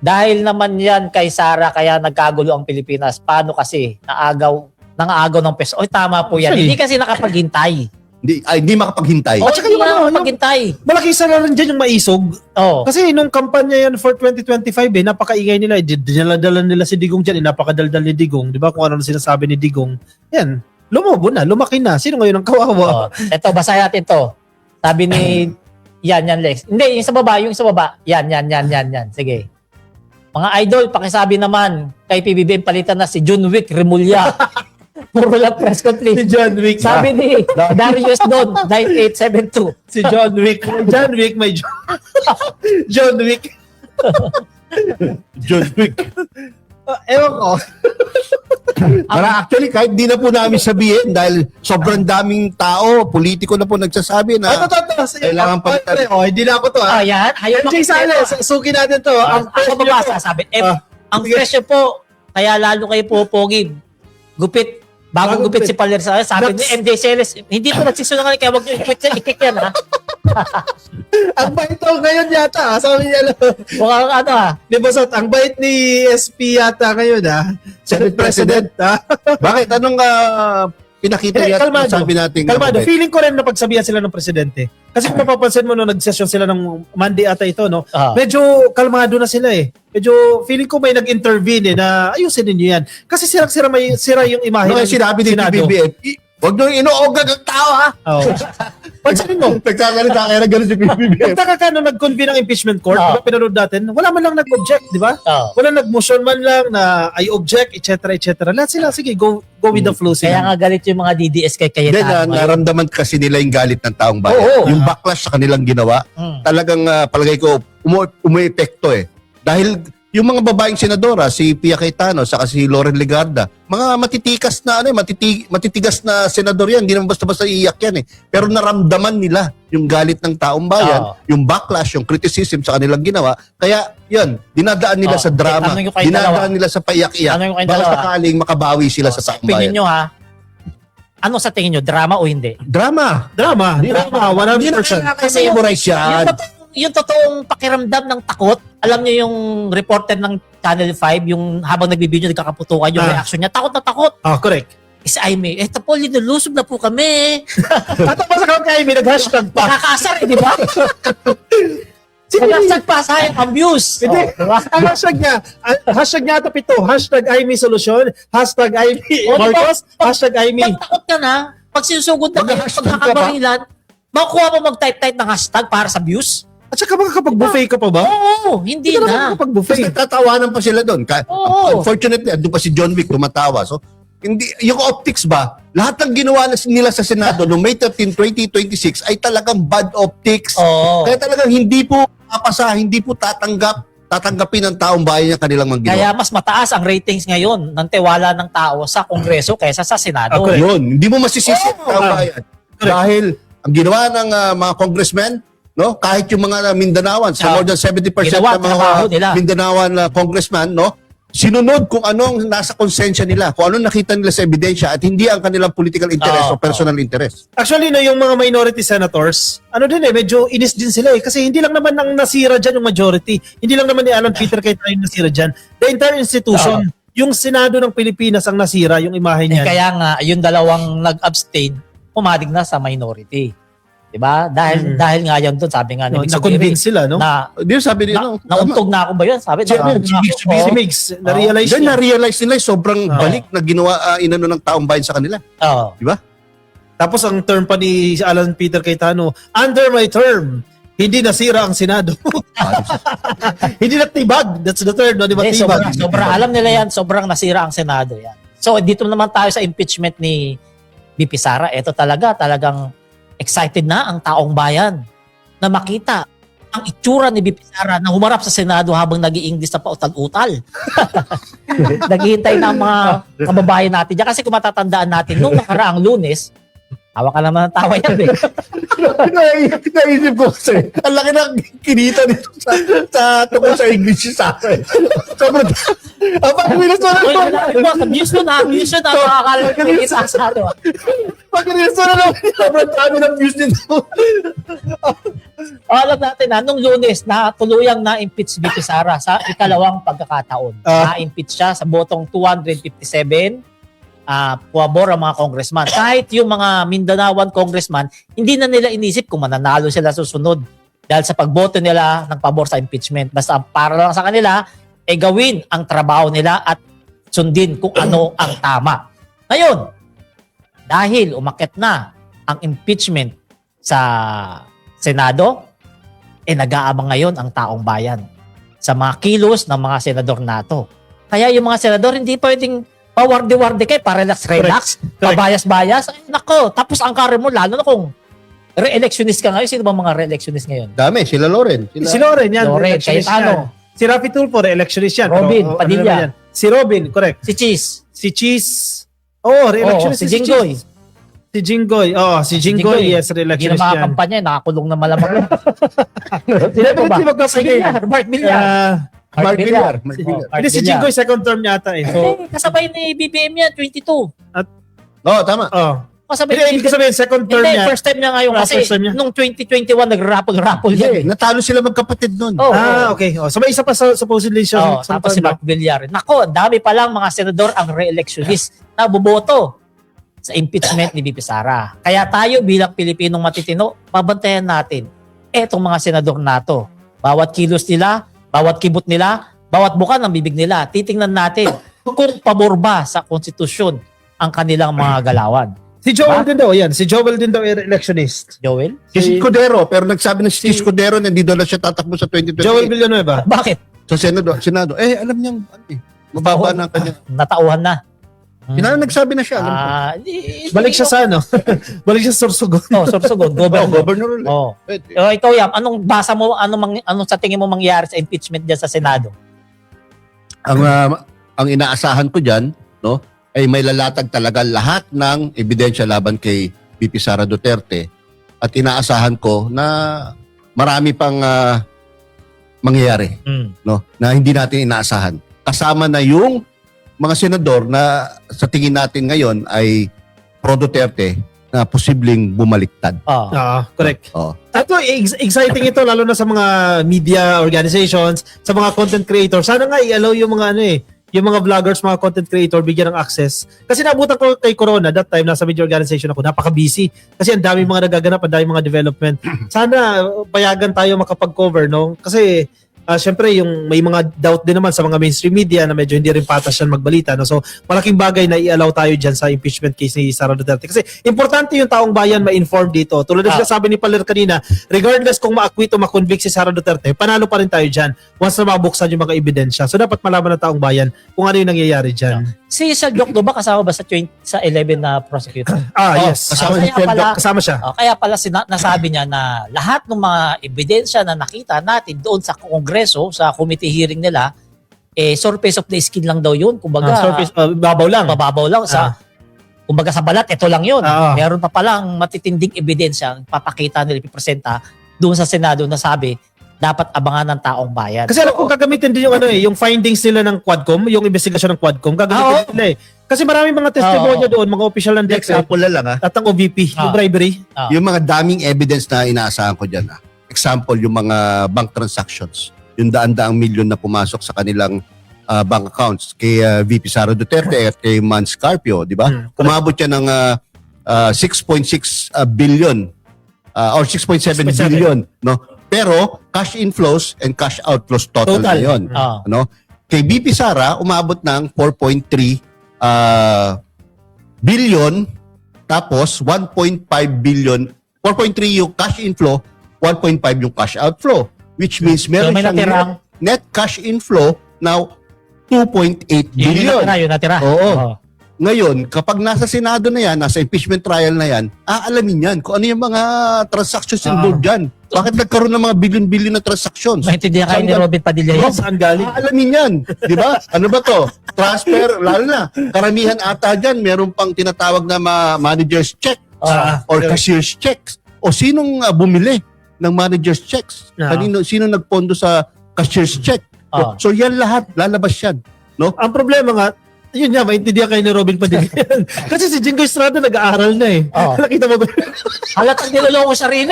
A: Dahil naman yan kay Sara, kaya nagkagulo ang Pilipinas. Paano kasi? Nangaagaw ng peso. Oy, tama po yan.
B: Actually,
A: Hindi kasi nakapaghintay.
C: Hindi makapaghintay.
A: O, hindi na nakapaghintay.
B: Malaki isa na rin dyan yung maisog.
A: Oh.
B: Kasi nung kampanya yan for 2025, napakaingay nila. Dinala nila si Digong dyan. Napakadaldal ni Digong. Di ba kung ano na sinasabi ni Digong? Yan. Lumobo na. Lumaki na. Sino ngayon ang kawawa?
A: Ito, basahin natin to. Sabi ni, yan, Lex. Hindi, yung sa baba. Yan. Sige. Mga idol, pakisabi naman kay PBBM palitan na si John Wick Remulla. Puro lang press
B: Si
A: conference.
B: John Wick.
A: Sabi ni Darius Don, 9872.
B: Si John Wick. May John Wick.
C: John Wick.
B: Ewan ko.
C: Para actually, kahit di na po namin sabihin dahil sobrang daming tao, politiko na po nagsasabi na
B: Ito.
C: kailangan palitan.
B: Hindi na ako to.
A: Yan. Ayaw
B: Jay Sales, suki natin to.
A: Ang mababasa, sabi. Ang presyo po, kaya lalo kayo pupogi. Gupit. Bagong gupit si Paler sa sabi ni MJ Celes, hindi po nagsisunungan kaya wag niyo i-kick yan ha.
B: Ang bait to ngayon yata. Sabi niya lang.
A: Mukhang
B: Di ba Sot, ang bait ni SP yata ngayon Senate President
C: Bakit? Anong pinakita niya sabi natin?
B: Kalmado. Feeling ko rin na pagsabihan sila ng presidente. Kasi kung mapapansin mo nag-session sila ng Monday ata ito, no? Medyo kalmado na sila Medyo feeling ko may nag-intervene na ayusin niyo yan. Kasi sira yung imahe
C: No, sinabi ni BBM, Huwag nyo inuogag ang tao, ha?
B: Oh. Pansinin mo,
C: Nagsasalita kaya na gano'n si PBBM.
B: nagtaka ka nung nag-convene ang impeachment court,
A: Oh.
B: diba pinanood natin, wala man lang nag-object, di ba?
A: Oh.
B: Wala nag-motion man lang na I object, etc. Lahat sila, sige, go with the flow
A: Kaya
B: sila.
A: nga galit yung mga DDS kay
C: Hindi,
A: Cayetano.
C: naramdaman kasi nila yung galit ng taong bayan.
A: Oo.
C: Yung backlash sa kanilang ginawa, talagang palagay ko, umu-epekto eh. Dahil yung mga babaeng senadora, si Pia Cayetano, saka si Loren Legarda, mga matitikas na, matitigas na senador yan, hindi naman basta-basta iiyak yan eh. Pero naramdaman nila yung galit ng taong bayan,
A: Oo.
C: yung backlash, yung criticism sa kanilang ginawa. Kaya, yan, dinadaan nila
A: Oo.
C: sa drama,
A: Tanong nyo kayong
C: dinadaan
A: dalawa.
C: nila sa paiyak-iyak.
A: Tanong nyo kayong
C: Baka
A: dalawa.
C: sakaling makabawi sila sa taong
A: Opinion
C: bayan.
A: nyo ha, ano sa tingin nyo, drama o hindi?
C: Drama!
B: Drama, 100%.
C: Kasi-memorize yan.
A: Yung totoong pakiramdam ng takot, alam niyo yung reporter ng Channel 5, yung habang nagbibideo, nagkakaputukan yung reaction niya, takot na takot.
B: Oh, correct.
A: Is Aimee, eto po, linulusob na po kami.
B: Tapos ako kay Amy, nag-hashtag pa.
A: Nakakaasar eh, di ba? Nag-hashtag pa, sayang, abuse.
B: Hindi.
A: Diba?
B: Ang hashtag niya ito pito, hashtag Amy Solution, hashtag Amy
A: O, diba?
B: Marcos, hashtag Amy.
A: Pag takot ka na, pag sinusugod na kayo, pag
C: Mag-hashtag ka ba?
A: nakakabarilan, makukuha mo mag-type-type ng hashtag para sa views?
B: At saka makakapag-buffet ka pa ba?
A: Oo, hindi
B: Hindi ka
A: na.
B: nakakapag-buffet.
C: Kasi tatawanan pa sila doon.
A: Oo.
C: Unfortunately, andun pa si John Wick tumatawa. So, hindi, yung optics ba, lahat ng ginawa nila sa Senado noong May 13, 2026 ay talagang bad optics.
A: Oo.
C: Kaya talagang hindi po papasa, hindi po tatanggapin ng taong bayan yung kanilang mga ginawa.
A: Kaya mas mataas ang ratings ngayon ng tiwala ng tao sa Kongreso kaysa sa Senado.
B: Okay.
C: Yun, hindi mo masisisi ang
A: Oo.
C: taong bayan. Dahil ang ginawa ng mga congressmen, no, kahit yung mga Mindanaoan, sa
A: Ah,
C: more than 70%
A: ginawa,
C: ng mga
A: trabaho nila.
C: Mindanaoan congressman, no, sinunod kung anong nasa konsensya nila, kung anong nakita nila sa ebidensya at hindi ang kanilang political interest o personal interest.
B: Actually, no, yung mga minority senators, ano din medyo inis din sila kasi hindi lang naman ang nasira dyan yung majority. Hindi lang naman ni Alan Peter Cayetano yung nasira dyan. The entire institution, yung Senado ng Pilipinas ang nasira, yung imahe niya.
A: Kaya nga, yung dalawang nag-abstain, pumadig na sa minority. Diba? Dahil nga yan doon, sabi nga ni Migs
B: Na-convince sila, no?
C: Di sabi nila,
A: nauntog na ako ba yun? Sabi,
C: Si
B: Si Migs, na-realize
C: Then
B: niya.
C: na-realize nila sobrang balik na ginawa inano ng taong bayan sa kanila.
A: Oo.
C: Di ba?
B: Tapos ang term pa ni Alan Peter Cayetano, under my term, hindi nasira ang Senado. Hindi natibag. That's the term, no? Di ba?
A: Eh,
B: Tibag.
A: sobrang alam nila yan, sobrang nasira ang Senado yan. So, dito naman tayo sa impeachment ni BP Sara. Ito talagang excited na ang taong bayan na makita ang itsura ni BP Sara na humarap sa Senado habang nag-i-English na pautal-utal. Naghihintay na ang mga kababayan natin dyan. Kasi kung matatandaan natin, nung nakaraang Lunes, tawa ka naman ng tawa yan eh.
C: Naisip ko kasi, ang laki ng kinita nito sa tungkol sa English sa akin. Sobrang, pag minus mo
A: Uy,
C: na
A: wala, abuse yun ha, makakala ng isa sa ano.
C: pag minus mo na sobrang dami ng views nito.
A: Alam natin na, nung Lunes, na tuluyang na-impeach si BP Sara sa ikalawang pagkakataon. Na-impeach siya sa botong 257, puwabor ang mga congressman. Kahit yung mga Mindanaoan congressman, hindi na nila inisip kung mananalo sila susunod dahil sa pagboto nila ng pabor sa impeachment. Basta para lang sa kanila, gawin ang trabaho nila at sundin kung ano ang tama. Ngayon, dahil umakyat na ang impeachment sa Senado, nag-aabang ngayon ang taong bayan sa mga kilos ng mga senador nato. Kaya yung mga senador hindi pwedeng pawarde-warde kayo, pa-relax-relax,
B: Correct.
A: pabayas-bayas. Ay, nako, tapos ang career mo, lalo na kung re-electionist ka ngayon. Sino ba mga re-electionist ngayon?
C: Dami, sila Loren.
B: Si Loren, yan.
A: Loren,
B: electionist
A: Cayetano.
B: yan. Si Rafi Tulfo, re-electionist yan.
A: Robin,
B: Pero,
A: Padilla.
B: ano yan? Si Robin, correct.
A: Si Cheese.
B: Si Cheese. Oh, re-electionist
A: Si Jinggoy.
B: Cheese. Si Jinggoy. Oh, si Jinggoy, yes,
A: Hindi na
B: re-electionist yan.
A: makakampanya, nakakulong na malamang yun. Sino pa ba?
B: Hindi magkasagay.
A: Bart Villar.
C: Mark Villar.
B: Hindi, si Jinggoy, second term yata eh. So,
A: Kasabay ni BBM yan, 22.
C: Oo, tama.
B: oh.
A: Kasabay
B: Hindi, ibig sabihin, second term
A: Hindi,
B: niya.
A: first time niya ngayon kasi
B: First time niya.
A: nung 2021 nag-raffle
C: Yeah,
A: yan.
C: natalo sila magkapatid nun.
A: Oh,
B: Okay. Oh, so may isa pa supposedly siya.
A: tapos si Mark Villar. Nako, dami pa lang mga senador ang re-electionist na boboto sa impeachment ni BP Sara. Kaya tayo bilang Pilipinong matitino, babantayan natin etong mga senador nato. Bawat kilos nila, bawat kibot nila, bawat buka ng bibig nila, titingnan natin kung pabor ba sa konstitusyon ang kanilang mga galawan.
B: Si Joel din daw, yan. Si Joel din daw electionist.
A: Joel?
C: Si Escudero, pero nagsabi na si Escudero na hindi daw na siya tatakbo sa 2028.
B: Joel Villanueva.
A: Bakit?
C: Sa Senado. Alam niyang, mababa na ang kanya.
A: Natauhan na.
C: Nagsabi na siya. Alam ko.
B: Balik siya sa ano? Balik siya sa Sorsogon.
A: Sorsogon, governor.
C: Governor ulit. Pwede.
A: Ikaw, Yam, anong basa mo, anong sa tingin mo mangyari sa impeachment dyan sa Senado?
C: Ang inaasahan ko diyan, no, ay may lalatag talaga lahat ng ebidensya laban kay VP Sara Duterte at inaasahan ko na marami pang mangyayari, no, na hindi natin inaasahan. Kasama na yung mga senador na sa tingin natin ngayon ay pro Duterte na posibleng bumaliktad.
B: Correct.
C: Oh.
B: Ito, exciting ito lalo na sa mga media organizations, sa mga content creators. Sana nga i-allow yung mga yung mga vloggers, mga content creator, bigyan ng access. Kasi nabutan ko kay Corona, that time, nasa media organization ako, napaka-busy. Kasi ang dami mga nagaganap, ang dami mga development. Sana payagan tayo makapag-cover, no? Kasi, syempre, yung may mga doubt din naman sa mga mainstream media na medyo hindi rin patas yan magbalita. No? So, malaking bagay na i-allow tayo dyan sa impeachment case ni Sara Duterte. Kasi, importante yung taong bayan ma-inform dito. Tulad na sabi ni Paler kanina, regardless kung ma-acquit o ma-convict si Sara Duterte, panalo pa rin tayo dyan once na mabuksan yung mga ebidensya. So, dapat malaman ng taong bayan kung ano yung nangyayari dyan.
A: Si Jokdo ba kasama ba sa 11 na prosecutor?
B: Yes. Kasama siya.
A: Kaya pala nasabi niya na lahat ng mga ebidensya na nakita natin doon sa Kongreso, sa committee hearing nila, surface of the skin lang daw yun. Kumbaga,
B: babaw lang.
A: Babaw lang. Kumbaga sa balat, ito lang yun. Meron pa palang matitinding ebidensya papakita nila, ipipresenta doon sa Senado na sabi, dapat abangan ng taong bayan.
B: Kasi alam ko gagamitin din yung yung findings nila ng Quadcom, yung investigasyon ng Quadcom, gagamitin nila Kasi maraming mga testimonya doon, mga official ng DepEd.
C: Example na lang
B: at ang OVP, yung bribery.
C: Yung mga daming evidence na inaasahan ko dyan. Example, yung mga bank transactions. Yung daan-daang milyon na pumasok sa kanilang bank accounts kay VP Sara Duterte at kay Man Scarpio, di ba? Umabot yan ng 6.6 billion or 6.7 billion, no? Pero cash inflows and cash outflows total. Na yun. Ano? Kay BP Sara, umabot ng 4.3 billion, tapos 1.5 billion, 4.3 yung cash inflow, 1.5 yung cash outflow, which means meron siyang net cash inflow now 2.8 billion.
A: Yun natira.
C: Oo. Ngayon, kapag nasa Senado na yan, nasa impeachment trial na yan, aalamin yan kung ano yung mga transactions involved dyan. Bakit nagkaroon ng mga billion-billion na transactions?
A: Maintindihan kayo ni Robin Padilla yan.
B: Saan galing?
C: Aalamin yan. Di ba? Ano ba to? Transfer, lalo na. Karamihan ata dyan, meron pang tinatawag na manager's check or cashier's checks. O sinong bumili ng manager's checks? Sino nagpondo sa cashier's check? So yan lahat, lalabas yan. No?
B: Ang problema nga, yun nga, maintindihan kayo ni Robin Padilla. Kasi si Jingo Estrada nag-aaral na Nakita mo ba?
A: Halatang niloloko sarili.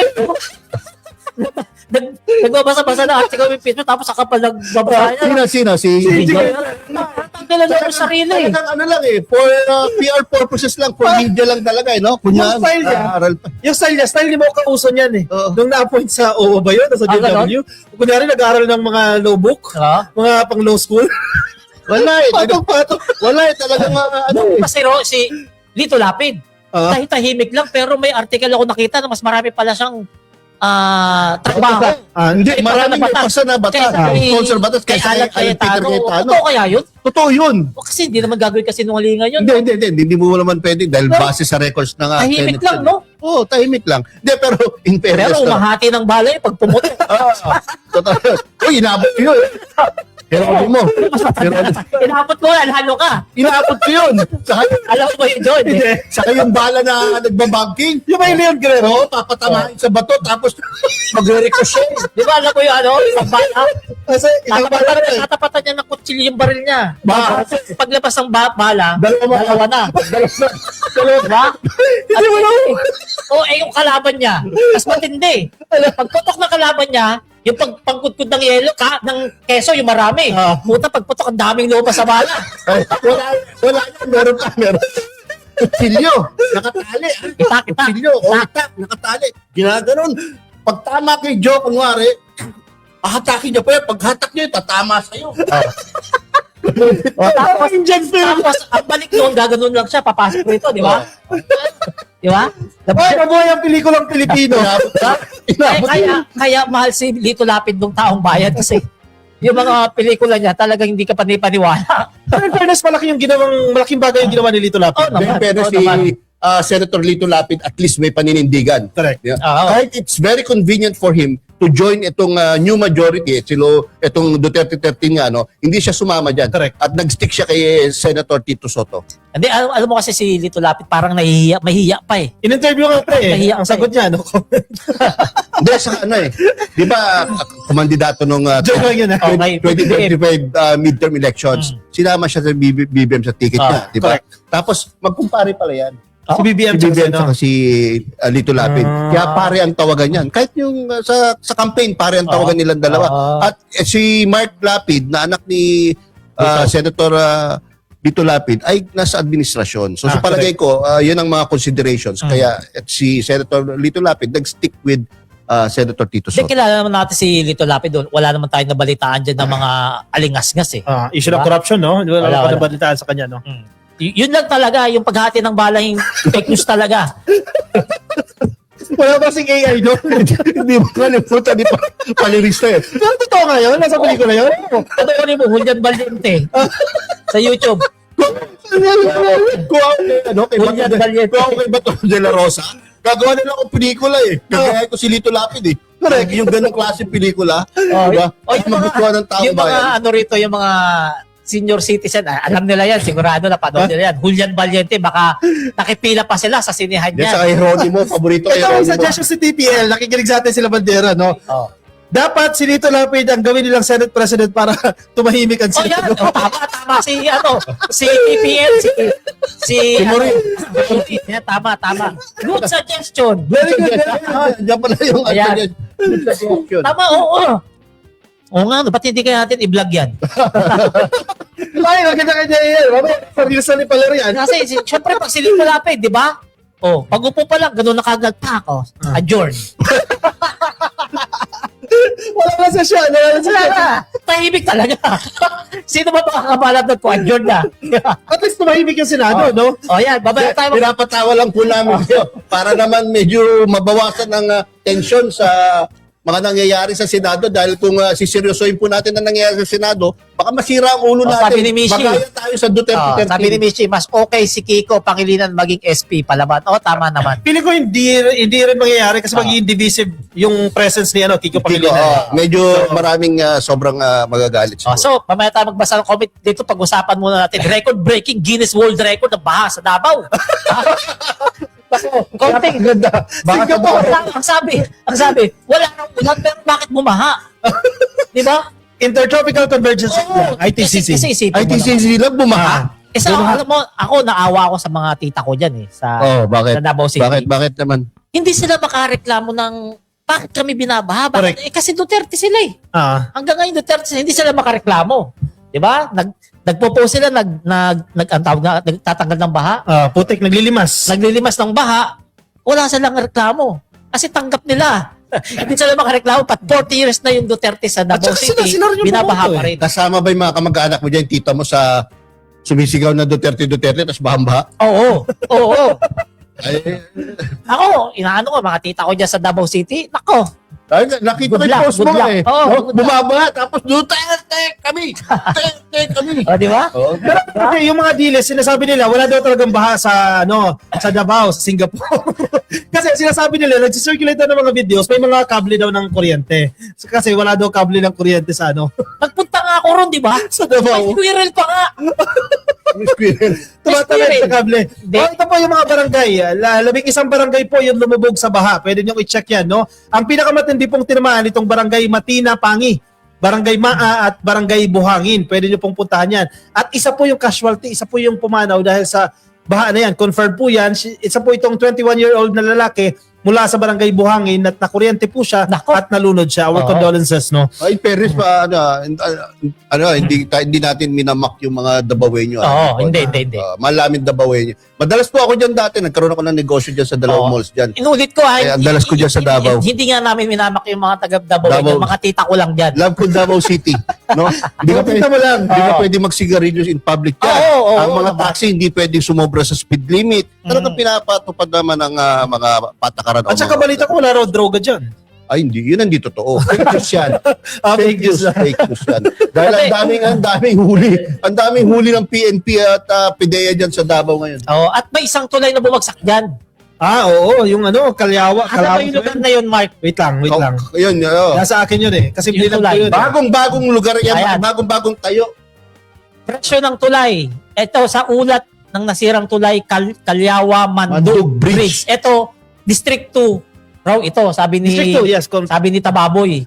A: Nagbabasa-basa na article of impeachment tapos saka pa nagbabasa niya.
C: Sino? Si
A: Jingo. Halatang niloloko sarili.
C: Ano lang for PR purposes lang, for media lang talaga no?
B: Yung style niya, style ni Mo Kauso niyan Nung na-appoint sa OO ba yun? Sa DW? Kunyari nag-aaral ng mga law book, mga pang law school.
C: Wala Wala talagang
A: si Lito Lapid. Tahimik lang pero may article ako nakita na mas marami pala siyang trabaho.
C: Hindi, maraming may pasa na batas. Sponsor batas kaysa kay Peter Cayetano.
A: Totoo kaya yun?
C: Totoo yun.
A: Kasi hindi naman gagawin kasi nungalingan yun.
C: Hindi mo naman pwede dahil base sa records ng
A: tahimik lang, no?
C: Oo, tahimik lang. Hindi, pero in fairness.
A: Pero umahati ng balay pag pumuti.
C: Totoo. Uy, inabot yun. Pero ano mo?
A: Inabot ko, alhalo ka.
C: Inabot ko yun.
A: Alam ko yun, John.
C: Saka yung bala na nagbabangking. Yung may Leon Guerrero, papatamahin sa bato, tapos
A: magre-ricochet. Di ba, alam mo yung isang bala?
B: Kasi isang bala
A: tatapatan niya ng kutsilyo yung baril niya.
C: Bakit?
A: Paglabas ng bala,
C: dalawa
A: na. Diba? Yung kalaban niya, mas matindi. Pagputok ng kalaban niya, yung pagpangkudkod ng yelo, ng keso, yung marami. Puta, pagputok, ang daming lupa sa bala.
C: Wala yan, meron. Kutsilyo, nakatali. Kutsilyo, nakatali. Ginaganon. Pag tama kay Joe, kunwari, ahatakin niya pa yan. Pag hatak niya, tatama sa'yo.
A: Tapos, ang balik doon, gaganon lang siya, papasok rito, di ba? Di ba?
B: Ay, mabuhay ang pelikulang Pilipino.
A: Kaya mahal si Lito Lapid ng taong bayan kasi yung mga pelikula niya talagang hindi ka panipaniwala.
B: Pero in fairness, malaking bagay yung ginawa ni Lito Lapid.
C: Pero si Senator Lito Lapid at least may paninindigan.
B: Correct.
C: Yeah. Kahit it's very convenient for him to join itong new majority, itong Duterte 13 nga, no, hindi siya sumama dyan.
B: Correct.
C: At nag-stick siya kay Senator Tito Soto.
A: Hindi, alam mo kasi si Lito Lapid parang mahihiya pa eh.
B: In-interview nga pre,
A: Nahiya
B: ang sagot niya, no?
C: Hindi, sa ano eh. Di ba, kumandidato nung
B: Joke lang yun, ha?
C: 2025 midterm elections, sinama siya sa BBM sa ticket niya. Di ba?
B: correct.
C: Tapos, magkumpare pala yan.
B: Si BBM,
C: Si BBM saka si Lito Lapid. Kaya pare ang tawagan yan. Kahit yung sa campaign, pare ang tawagan nilang dalawa. At si Mark Lapid, na anak ni Senator Lito Lapid, ay nasa administrasyon. So sa palagay ko, yun ang mga considerations. Kaya si Senator Lito Lapid nag-stick with Senator Tito
A: Hindi,
C: Soto.
A: kilala naman natin si Lito Lapid doon. Wala naman tayong nabalitaan dyan ng mga alingas-ngas eh.
B: issue ng
A: Diba?
B: corruption, no? Wala
A: Wala.
B: pa nabalitaan sa kanya, no?
A: Yun lang talaga, yung paghati ng balang fake news talaga.
B: Wala ba sing AI, no?
C: Hindi mo kalimutan, di pa palirista eh.
B: Pero totoo nga yun? Nasa pelikula yun?
A: Ano ko mo, Julian Valiente sa YouTube.
C: Kung ako kay
A: Julian Valiente.
C: Kung ako kay Bato de la Rosa, gagawa nila akong pelikula eh. Gagaya ko si Lito Lapid eh. Correct, yung ganong klase pelikula. Diba? Ay, magustuhan ng taong
A: yung mga
C: bayan.
A: ano rito, yung mga senior citizen, alam nila yan, sigurado na panood nila yan. Julian Valiente, baka nakipila pa sila sa sinihan
C: Yan sa
A: niya.
C: Hieronimo, paborito
B: Ito ang
C: Hieronimo.
B: suggestion si TPL, nakikinig sa atin sila Bandera, no?
A: Oh.
B: Dapat si Lito Lapid ang gawin nilang Senate President para tumahimik ang
A: Oh, yan.
B: Senado.
A: Oh, tama si PPL, si
C: Morin.
A: Yan, tama. Good suggestion.
C: Very good. Diyan pala yung
A: Ayan.
C: suggestion.
A: Tama, oo. Oo nga, ba't hindi kaya natin i-vlog yan?
B: Ay, maganda kanya yan. Mamaya, sarili ni Palerian.
A: Kasi, syempre, pag silip mo lapid, di ba? Oh, pag upo pa lang, ganun na kagad pa ako. Adjourn.
B: Wala na sa siya.
A: Wala na. Tahimik talaga. Sino ba makakabalad na po? Adjourn na.
B: At least tumahimik yung Senado, no?
A: Oh, yan. Babaya tayo.
C: Pinapatawa lang po namin kayo para naman medyo mabawasan ng tensyon sa mga nangyayari sa Senado dahil kung siseryosohin po natin ang nangyayari sa Senado, baka masira ang ulo natin.
A: Sabi ni Mishi.
C: Magaya tayo sa Duterte 13.
A: Sabi ni Michi, mas okay si Kiko Pangilinan maging SP palaban. Oh, tama naman.
B: Pili ko hindi rin mangyayari kasi magiging divisive yung presence ni Kiko Pangilinan.
C: Medyo maraming sobrang magagalit
A: Oh,
C: siguro.
A: so, mamaya tayo magbasa ng comment dito. Pag-usapan muna natin. Record-breaking Guinness World Record na baha sa Davao. Konting
C: Ganda.
A: Singapore. Ang sabi, wala nang ulan pero bakit bumaha? Di ba?
B: Intertropical Convergence ITCC.
C: ITCC lang bumaha.
A: Isa, alam mo, ako naawa ako sa mga tita ko dyan eh. Sa
C: Bakit?
A: Davao City.
C: Bakit naman?
A: Hindi sila makareklamo ng bakit kami binabaha?
B: Correct.
A: Kasi Duterte sila eh. Hanggang ngayon Duterte sila, hindi sila makareklamo. Di ba? Nagpo-post sila, nagtatanggal ng baha.
B: Putik, naglilimas.
A: Naglilimas ng baha, wala silang reklamo. Kasi tanggap nila. Hindi sila makareklamo. Pat 40 years na yung Duterte sa Davao
B: At saka
A: City,
B: sila rin yung
A: binabaha
B: bumoto
A: pa rin.
C: Kasama ba yung mga kamag-anak mo dyan, tita mo sa sumisigaw na Duterte, tapos bahang-baha?
A: Oo.
C: Ay,
A: Ako, inaano ko, mga tita ko dyan sa Davao City, nako,
C: nakita ko
A: Good
C: yung
A: luck,
C: post
A: good
C: mo
A: luck.
C: eh.
A: Oo,
C: No?
A: good luck.
C: Bumabaha, tapos Duterte kami! Duterte kami!
A: o di ba?
C: Oh,
B: Kasi yung mga dealers, sinasabi nila, wala daw talagang baha sa Davao, sa Singapore. Kasi sinasabi nila, nag-circulate daw ng mga videos, may mga kable daw ng kuryente. Kasi wala daw kable ng kuryente sa
A: Nagpunta nga ako ron, di ba?
B: sa Davao.
A: May squirrel pa nga.
B: Tumatawid sa kable.
A: Hindi.
B: Ito po yung mga barangay. 11 barangay po yung lumubog sa baha. Pwede nyo i-check yan, no? Ang pinakamatindi pong tinamaan itong barangay Matina, Pangi, Barangay Maa at Barangay Buhangin. Pwede nyo pong puntahan yan. At isa po yung casualty, isa po yung pumanaw dahil sa baha na yan. Confirmed po yan. Isa po itong 21-year-old na lalaki mula sa barangay Buhangin at nakuryente po siya
A: Nako.
B: at nalunod siya. Our
A: Oo.
B: condolences, no?
C: Ay, Perez pa, hindi natin minamak yung mga Dabawenyo.
A: Oo, hindi.
C: Malamin Dabawenyo. Madalas po ako dyan dati, nagkaroon ako ng negosyo dyan sa dalawang
A: Oo.
C: malls dyan.
A: Inulit ko
C: Ay, ang dalas ko dyan sa Davao.
A: Hindi nga namin minamak yung mga taga Davao.
C: Davao.
A: Yung mga tita ko lang dyan.
C: Love ko Davao City. No? Hindi ka
B: Kita mo lang.
C: Hindi ka
A: Oo.
C: pwede magsigarillos in public yan.
A: Oo,
C: Ang mga
A: naman.
C: taxi hindi pwedeng sumobra sa speed limit. Talagang pinapatupad naman ng mga patakaran.
B: At saka balita ko, wala raw droga dyan.
C: Ay, hindi. Yun ang di totoo. Fake news yan.
B: Fake news.
C: Fake news yan. Dahil ang daming huli. Ang daming huli ng PNP at PIDEA dyan sa Davao ngayon.
A: Oh, at may isang tulay na bumagsak dyan.
B: Oo, yung Kalyawa.
A: Ano ba yung lugar na yun, Mark?
B: Wait lang.
C: Yun.
B: Nasa akin yun kasi
A: Yung
B: bilang ko
A: tulay.
B: yun.
C: Bagong-bagong lugar yan.
A: Ayan.
C: Bagong-bagong tayo.
A: Presyo ng tulay. Ito sa ulat ng nasirang tulay, Kalyawa Mandug
C: Mandug Bridge.
A: Bridge. Ito, District 2. Raw ito, sabi ni
B: District 2, yes.
A: sabi ni Tababoy.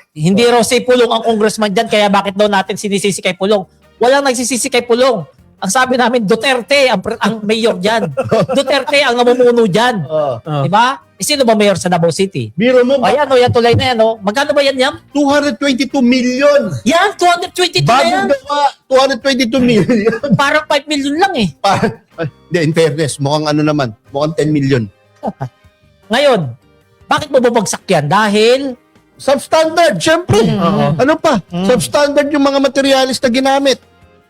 A: Hindi raw si Pulong ang congressman dyan, kaya bakit daw natin sinisisi kay Pulong? Walang nagsisisi kay Pulong. Ang sabi namin, Duterte ang mayor dyan. Duterte ang namumuno dyan. Diba? Sino ba mayor sa Davao City?
C: Biro mo,
A: Ayan, yan tulay na yan. Magkano ba yan, Yam?
C: 222 million.
A: Yan, 222 na yan.
C: Bagong gawa, 222 million.
A: Parang 5 million lang eh.
C: Hindi, in fairness, mukhang mukhang 10 million.
A: Ngayon, bakit mo bumagsak yan? Dahil,
C: Substandard, syempre. Ano pa?
A: Mm.
C: Substandard yung mga materialis na ginamit.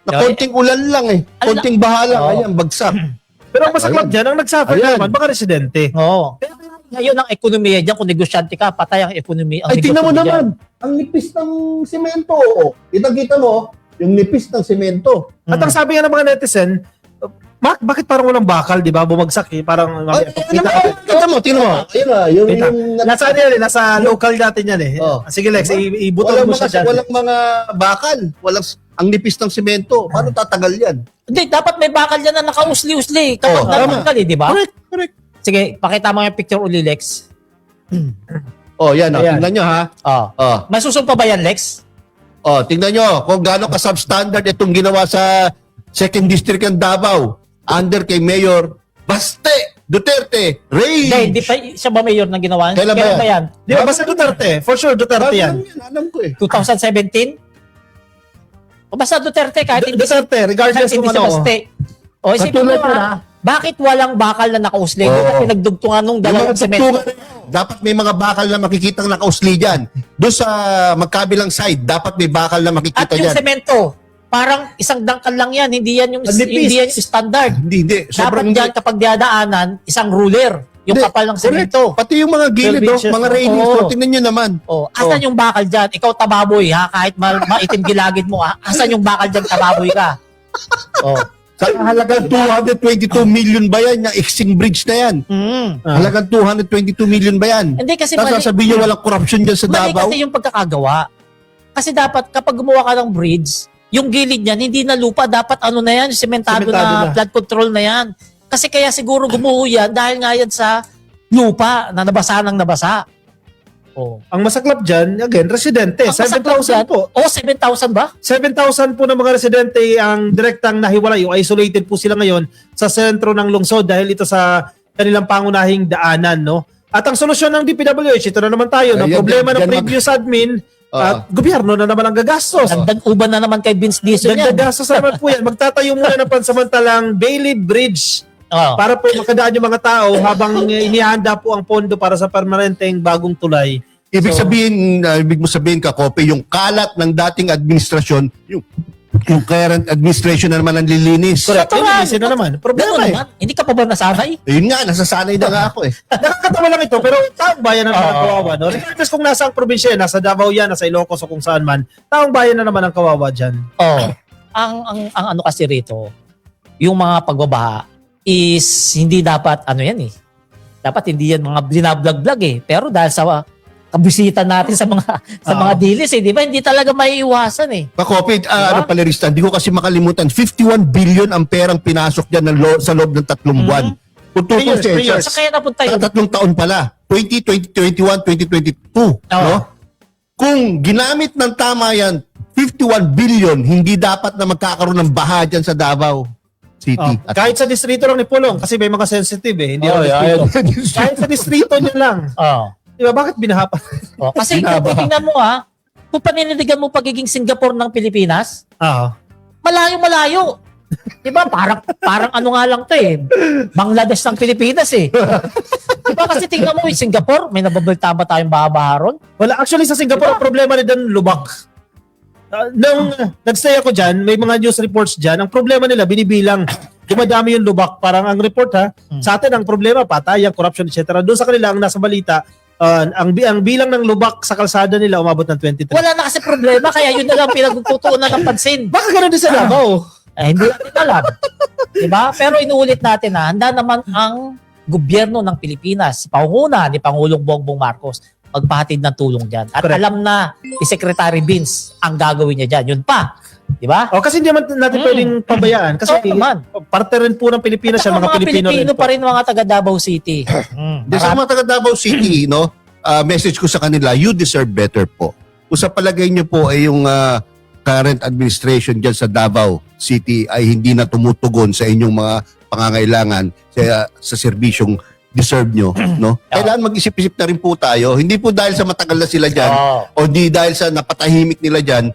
C: Na
A: Yeah.
C: konting ulan lang eh. Konting baha lang.
A: Oo.
C: Ayan, bagsak.
B: Pero ang masaklap dyan, ang nagsuffer
C: Ayan.
B: naman, baka residente.
A: Pero ngayon ang ekonomiya dyan, kung negosyante ka, patay ang ekonomiya.
C: Ay, tingnan mo naman. Ang nipis ng semento. Kita mo, yung nipis ng semento.
B: At ang sabi nga ng mga netizen, bakit parang walang bakal, di ba? Bumagsak eh. Parang
C: Kita mo. Ayun na, yung...
B: nasa ano yan eh, nasa local natin yan eh.
C: Oh.
B: Sige Lex, ibutol mo siya dyan.
C: Walang mga bakal. Ang nipis ng semento. Paano tatagal yan?
A: Hindi, dapat may bakal dyan na nakausli-usli. Kapag
C: tama.
A: natanggal eh, di ba?
C: Correct.
A: Sige, pakita mo yung picture uli, Lex.
C: Yan.
B: Ayan.
C: Tingnan nyo ha.
A: May susong pa ba yan, Lex?
C: Tingnan nyo kung gaano ka-substandard itong ginawa sa 2nd District ng Davao under kay Mayor Baste Duterte. Rage!
A: Hindi pa siya ba mayor na ginawa?
C: Kailan ba yan?
B: Di ba? Basta Duterte. For sure, Duterte yan.
C: Alam ko eh.
A: 2017? O basta Duterte, kahit hindi
B: Duterte, regardless
A: kahit
B: kung
A: hindi si
B: ano.
A: Baste. O, isipin
C: Katulad
A: mo
C: yun,
A: ha, bakit walang bakal na nakausli?
C: Oo.
A: Kasi nagdugtungan nung
C: Yung
A: dalawang
C: mga
A: semento.
C: tugtungan, dapat may mga bakal na makikitang nakausli dyan. Doon sa magkabilang side, dapat may bakal na
A: At
C: makikita
A: yung
C: dyan.
A: semento, parang isang dangkal lang yan. Hindi yan yung,
B: Manipis.
A: hindi yan yung standard.
C: Hindi.
A: Dapat dyan kapag dadaanan, isang ruler. Yung
C: Hindi,
A: kapal ng
C: correct.
A: semento.
C: Pati yung mga gilid,
B: 12 inches.
C: mga railings,
A: Oo.
C: tingnan nyo naman.
A: Asan yung bakal dyan? Ikaw tababoy ha, kahit maitim gilagid mo ha. Asan yung bakal dyan, tababoy ka?
C: Sa halagang 222 million ba yan? Yung Exing Bridge na yan. Halagang 222 million ba yan?
A: Hindi kasi
C: Tapos sasabihin nyo walang corruption dyan sa
A: mali
C: Davao?
A: kasi yung pagkakagawa. Kasi dapat kapag gumawa ka ng bridge, yung gilid niyan, hindi na lupa. Dapat ano na yan, sementado na,
B: Sementado na.
A: flood control na yan. Kasi kaya siguro gumuho yan dahil nga yan sa lupa na nabasa ng nabasa.
B: Ang masaklap dyan, again, residente.
A: Ang masaklap
B: 7,000
A: dyan,
B: po.
A: 7,000 ba?
B: 7,000 po ng mga residente ang direktang nahiwalay o isolated po sila ngayon sa sentro ng lungsod dahil ito sa kanilang pangunahing daanan, no? At ang solusyon ng DPWH, ito na naman tayo, no?
C: Ayan,
B: Problema ng
C: dyan
B: previous admin at gobyerno na naman ang gagastos.
A: Dagdag uban na naman kay Vince Dizon yan.
B: Dagdag gastos na naman po yan. Magtatayo muna ng pansamantalang Bailey Bridge para po makadaan yung mga tao habang inihanda po ang pondo para sa permanenteng bagong tulay.
C: Ibig mo sabihin ka, Kope, yung kalat ng dating administrasyon, yung current administration na naman ang lilinis.
B: Correct.
A: Totoo
B: Lilinisin na naman. Problema
A: Ganun
B: eh.
A: naman. Hindi ka pa ba nasanay?
C: Yun nga, nasasanay na nga ako eh.
B: Nakakatawa lang ito, pero taong bayan na naman ang kawawa. No? Regardless kung nasa ang probinsya, nasa Davao yan, nasa Ilocos o kung saan man, taong bayan na naman ang kawawa dyan.
A: Ang ano kasi rito, yung mga pagbabaha is hindi dapat ano yan eh. Dapat hindi yan mga binablog-vlog eh. Pero dahil sa kabisita natin sa mga dilis eh, di ba? Hindi talaga maiiwasan eh.
C: Kope,
A: Diba?
C: Palerista, hindi ko kasi makalimutan, 51 billion ang perang pinasok dyan sa loob ng 3 buwan. Kung tutusin,
B: 3 years.
A: Sa kaya napunta yun.
C: sa 3 taon pala, 2021, 2022, no? Kung ginamit ng tama yan, 51 billion, hindi dapat na magkakaroon ng baha dyan sa Davao. City.
B: Kahit sa distrito lang ni Pulong, kasi may mga sensitive hindi lang distrito. Kahit sa distrito niya lang. Di ba, bakit binahapan?
A: Kasi tingnan mo kung panindigan mo pagiging Singapore ng Pilipinas, malayo-malayo. Di ba? Parang ano nga lang to Bangladesh ng Pilipinas Di ba? Kasi tingnan mo, Singapore, may nababalita ba tayong baha-baha ron?
B: Wala, actually sa Singapore, ang problema nila lubak. Nung nag-stay ako dyan, may mga news reports dyan, ang problema nila, binibilang, dumadami yung lubak. Parang ang report sa atin ang problema, patayan, corruption, etc. Doon sa kanila, ang nasa balita, ang bilang ng lubak sa kalsada nila umabot ng 23.
A: Wala na kasi problema, kaya yun na lang pinagtutuunan ng pansin.
B: Baka gano'n din sa Davao.
A: Hindi natin alam. Diba? Pero inuulit natin handa naman ang gobyerno ng Pilipinas, pangunguna ni Pangulong Bongbong Marcos, magpahatid ng tulong dyan. At
B: Correct.
A: alam na ni Secretary Vince ang gagawin niya dyan. Yun pa. Diba?
B: Kasi hindi natin pwedeng pabayaan. Kasi parte rin po ng Pilipinas siya, mga Pilipino rin
A: pa rin mga taga Davao City.
C: Sa mga taga Davao City, message ko sa kanila, you deserve better po. Kung sa palagay niyo po ay yung current administration dyan sa Davao City ay hindi na tumutugon sa inyong mga pangangailangan sa serbisyong deserve nyo, Kailangan mag-isip-isip na rin po tayo. Hindi po dahil sa matagal na sila dyan o di dahil sa napatahimik nila dyan,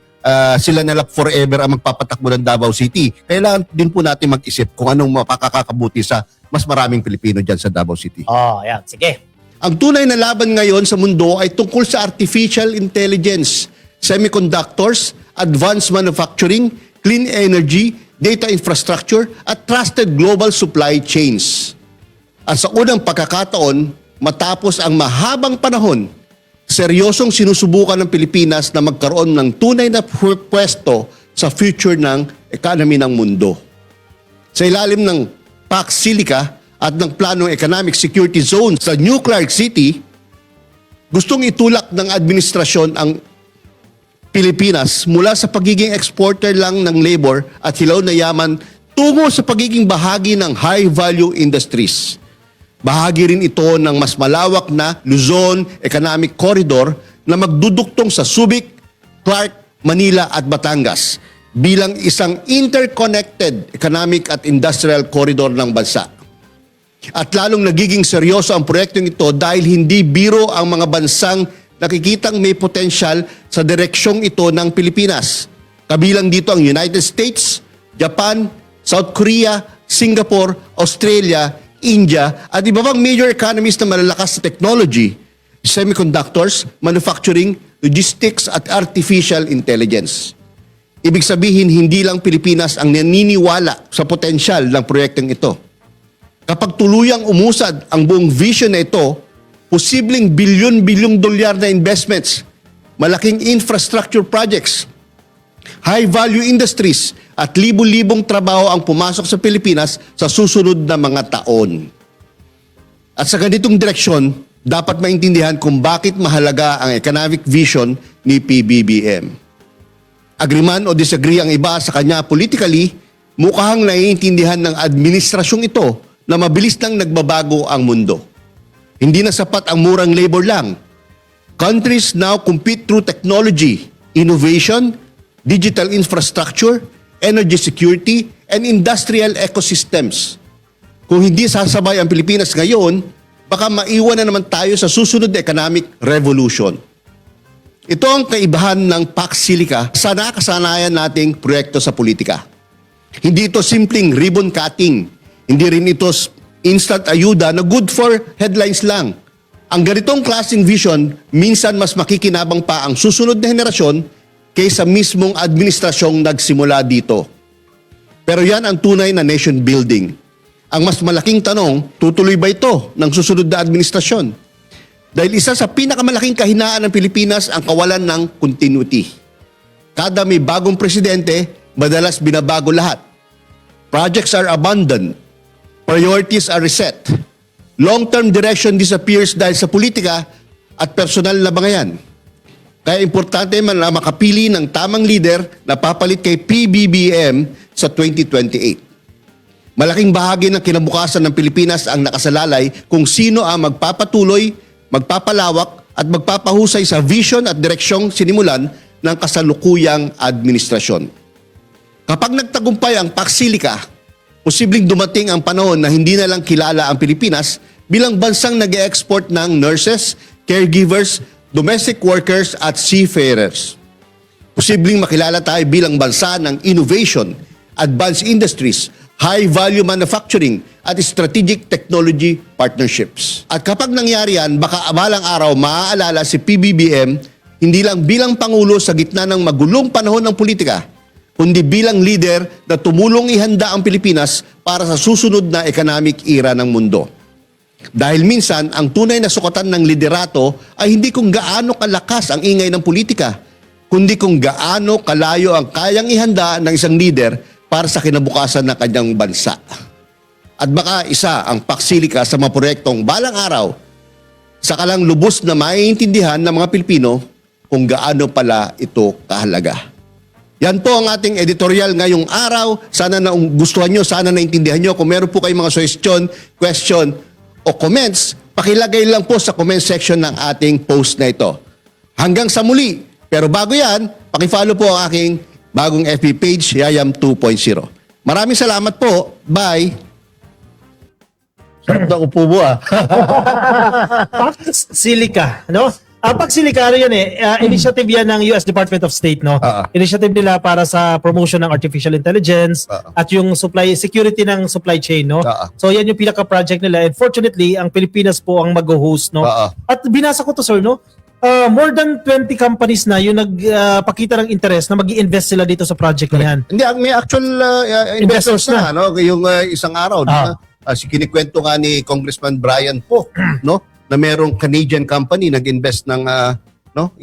C: sila na lang forever ang magpapatakbo ng Davao City. Kailangan din po natin mag-isip kung anong mapakakabuti sa mas maraming Pilipino dyan sa Davao City.
A: Yan. Sige.
C: Ang tunay na laban ngayon sa mundo ay tungkol sa artificial intelligence, semiconductors, advanced manufacturing, clean energy, data infrastructure, at trusted global supply chains. At sa unang pagkakataon, matapos ang mahabang panahon, seryosong sinusubukan ng Pilipinas na magkaroon ng tunay na pwesto sa future ng economy ng mundo. Sa ilalim ng Pax Silica at ng planong Economic Security Zone sa New Clark City, gustong itulak ng administrasyon ang Pilipinas mula sa pagiging exporter lang ng labor at hilaw na yaman tungo sa pagiging bahagi ng high-value industries. Bahagi rin ito ng mas malawak na Luzon Economic Corridor na magduduktong sa Subic, Clark, Manila at Batangas bilang isang interconnected economic at industrial corridor ng bansa. At lalong nagiging seryoso ang proyektong ito dahil hindi biro ang mga bansang nakikitang may potensyal sa direksyong ito ng Pilipinas. Kabilang dito ang United States, Japan, South Korea, Singapore, Australia, India, at iba pang major economies na malalakas sa technology, semiconductors, manufacturing, logistics, at artificial intelligence. Ibig sabihin, hindi lang Pilipinas ang naniniwala sa potensyal ng proyektong ito. Kapag tuluyang umusad ang buong vision na ito, posibleng bilyon-bilyong dolyar na investments, malaking infrastructure projects, high-value industries, at libu-libong trabaho ang pumasok sa Pilipinas sa susunod na mga taon. At sa ganitong direksyon, dapat maintindihan kung bakit mahalaga ang economic vision ni PBBM. Agree man o disagree ang iba sa kanya politically, mukhang naiintindihan ng administrasyong ito na mabilis lang nagbabago ang mundo. Hindi na sapat ang murang labor lang. Countries now compete through technology, innovation, digital infrastructure, energy security, and industrial ecosystems. Kung hindi sasabay ang Pilipinas ngayon, baka maiwan na naman tayo sa susunod na economic revolution. Ito ang kaibahan ng Pax Silica sa nakasanayan nating proyekto sa politika. Hindi ito simpleng ribbon cutting. Hindi rin ito instant ayuda na good for headlines lang. Ang ganitong klaseng vision, minsan mas makikinabang pa ang susunod na henerasyon kaysa mismong administrasyong nagsimula dito. Pero yan ang tunay na nation building. Ang mas malaking tanong, tutuloy ba ito ng susunod na administrasyon? Dahil isa sa pinakamalaking kahinaan ng Pilipinas ang kawalan ng continuity. Kada may bagong presidente, madalas binabago lahat. Projects are abandoned. Priorities are reset. Long-term direction disappears dahil sa politika at personal na bangayan. Kaya importante man na makapili ng tamang leader na papalit kay PBBM sa 2028. Malaking bahagi ng kinabukasan ng Pilipinas ang nakasalalay kung sino ang magpapatuloy, magpapalawak at magpapahusay sa vision at direksyong sinimulan ng kasalukuyang administrasyon. Kapag nagtagumpay ang Pax Silica, posibleng dumating ang panahon na hindi na lang kilala ang Pilipinas bilang bansang nag-export ng nurses, caregivers, domestic workers at seafarers. Posibleng makilala tayo bilang bansa ng innovation, advanced industries, high-value manufacturing at strategic technology partnerships. At kapag nangyari yan, baka balang araw maaalala si PBBM hindi lang bilang Pangulo sa gitna ng magulong panahon ng politika, kundi bilang leader na tumulong ihanda ang Pilipinas para sa susunod na economic era ng mundo. Dahil minsan, ang tunay na sukatan ng liderato ay hindi kung gaano kalakas ang ingay ng politika, kundi kung gaano kalayo ang kayang ihanda ng isang leader para sa kinabukasan ng kanyang bansa. At baka isa ang paksilika sa mga proyektong balang araw, sakalang lubos na maiintindihan ng mga Pilipino kung gaano pala ito kahalaga. Yan po ang ating editorial ngayong araw. Sana na gustuhan nyo, sana naintindihan nyo. Kung meron po kayong mga suggestion, question, o comments, pakilagay lang po sa comment section ng ating post na ito. Hanggang sa muli. Pero bago yan, pakifollow po ang aking bagong FB page, Yayam 2.0. Maraming salamat po. Bye! Sarap na upo mo
B: Silica, no? Pag Silica, ano yan initiative yan ng US Department of State, no? Initiative nila para sa promotion ng artificial intelligence at yung security ng supply chain, no? So yan yung pinaka-project nila. And fortunately, ang Pilipinas po ang mag-host, no? At binasa ko to, sir, no? More than 20 companies na yung nagpakita ng interest na mag-i-invest sila dito sa project na yan.
C: Hindi, may actual investors na, no? Yung isang araw, kinikwento nga ni Congressman Brian Poe, no? Na merong Canadian company nag-invest ng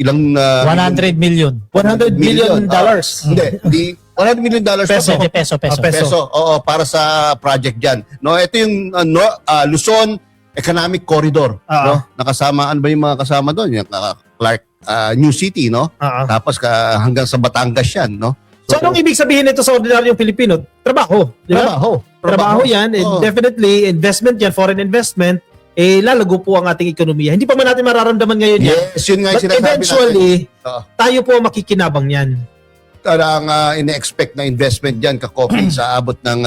C: ilang
A: 100 million.
B: 100 million dollars.
C: Hindi, $100 million peso. Oo, para sa project diyan. No, ito yung Luzon Economic Corridor, no? Nakasama ano ba yung mga kasama doon? Yung Clark New City, no? Tapos hanggang sa Batangas 'yan, no?
B: So anong ibig sabihin nito sa ordinaryong Pilipino? Trabaho, di ba? Trabaho 'yan, and definitely investment 'yan, foreign investment. Lalago po ang ating ekonomiya. Hindi pa man natin mararamdaman ngayon yan.
C: Yes, yun nga yung
B: But
C: sinasabi
B: eventually,
C: natin.
B: tayo po ang makikinabang yan.
C: Ang ine-expect na investment dyan, ka-copy, sa abot ng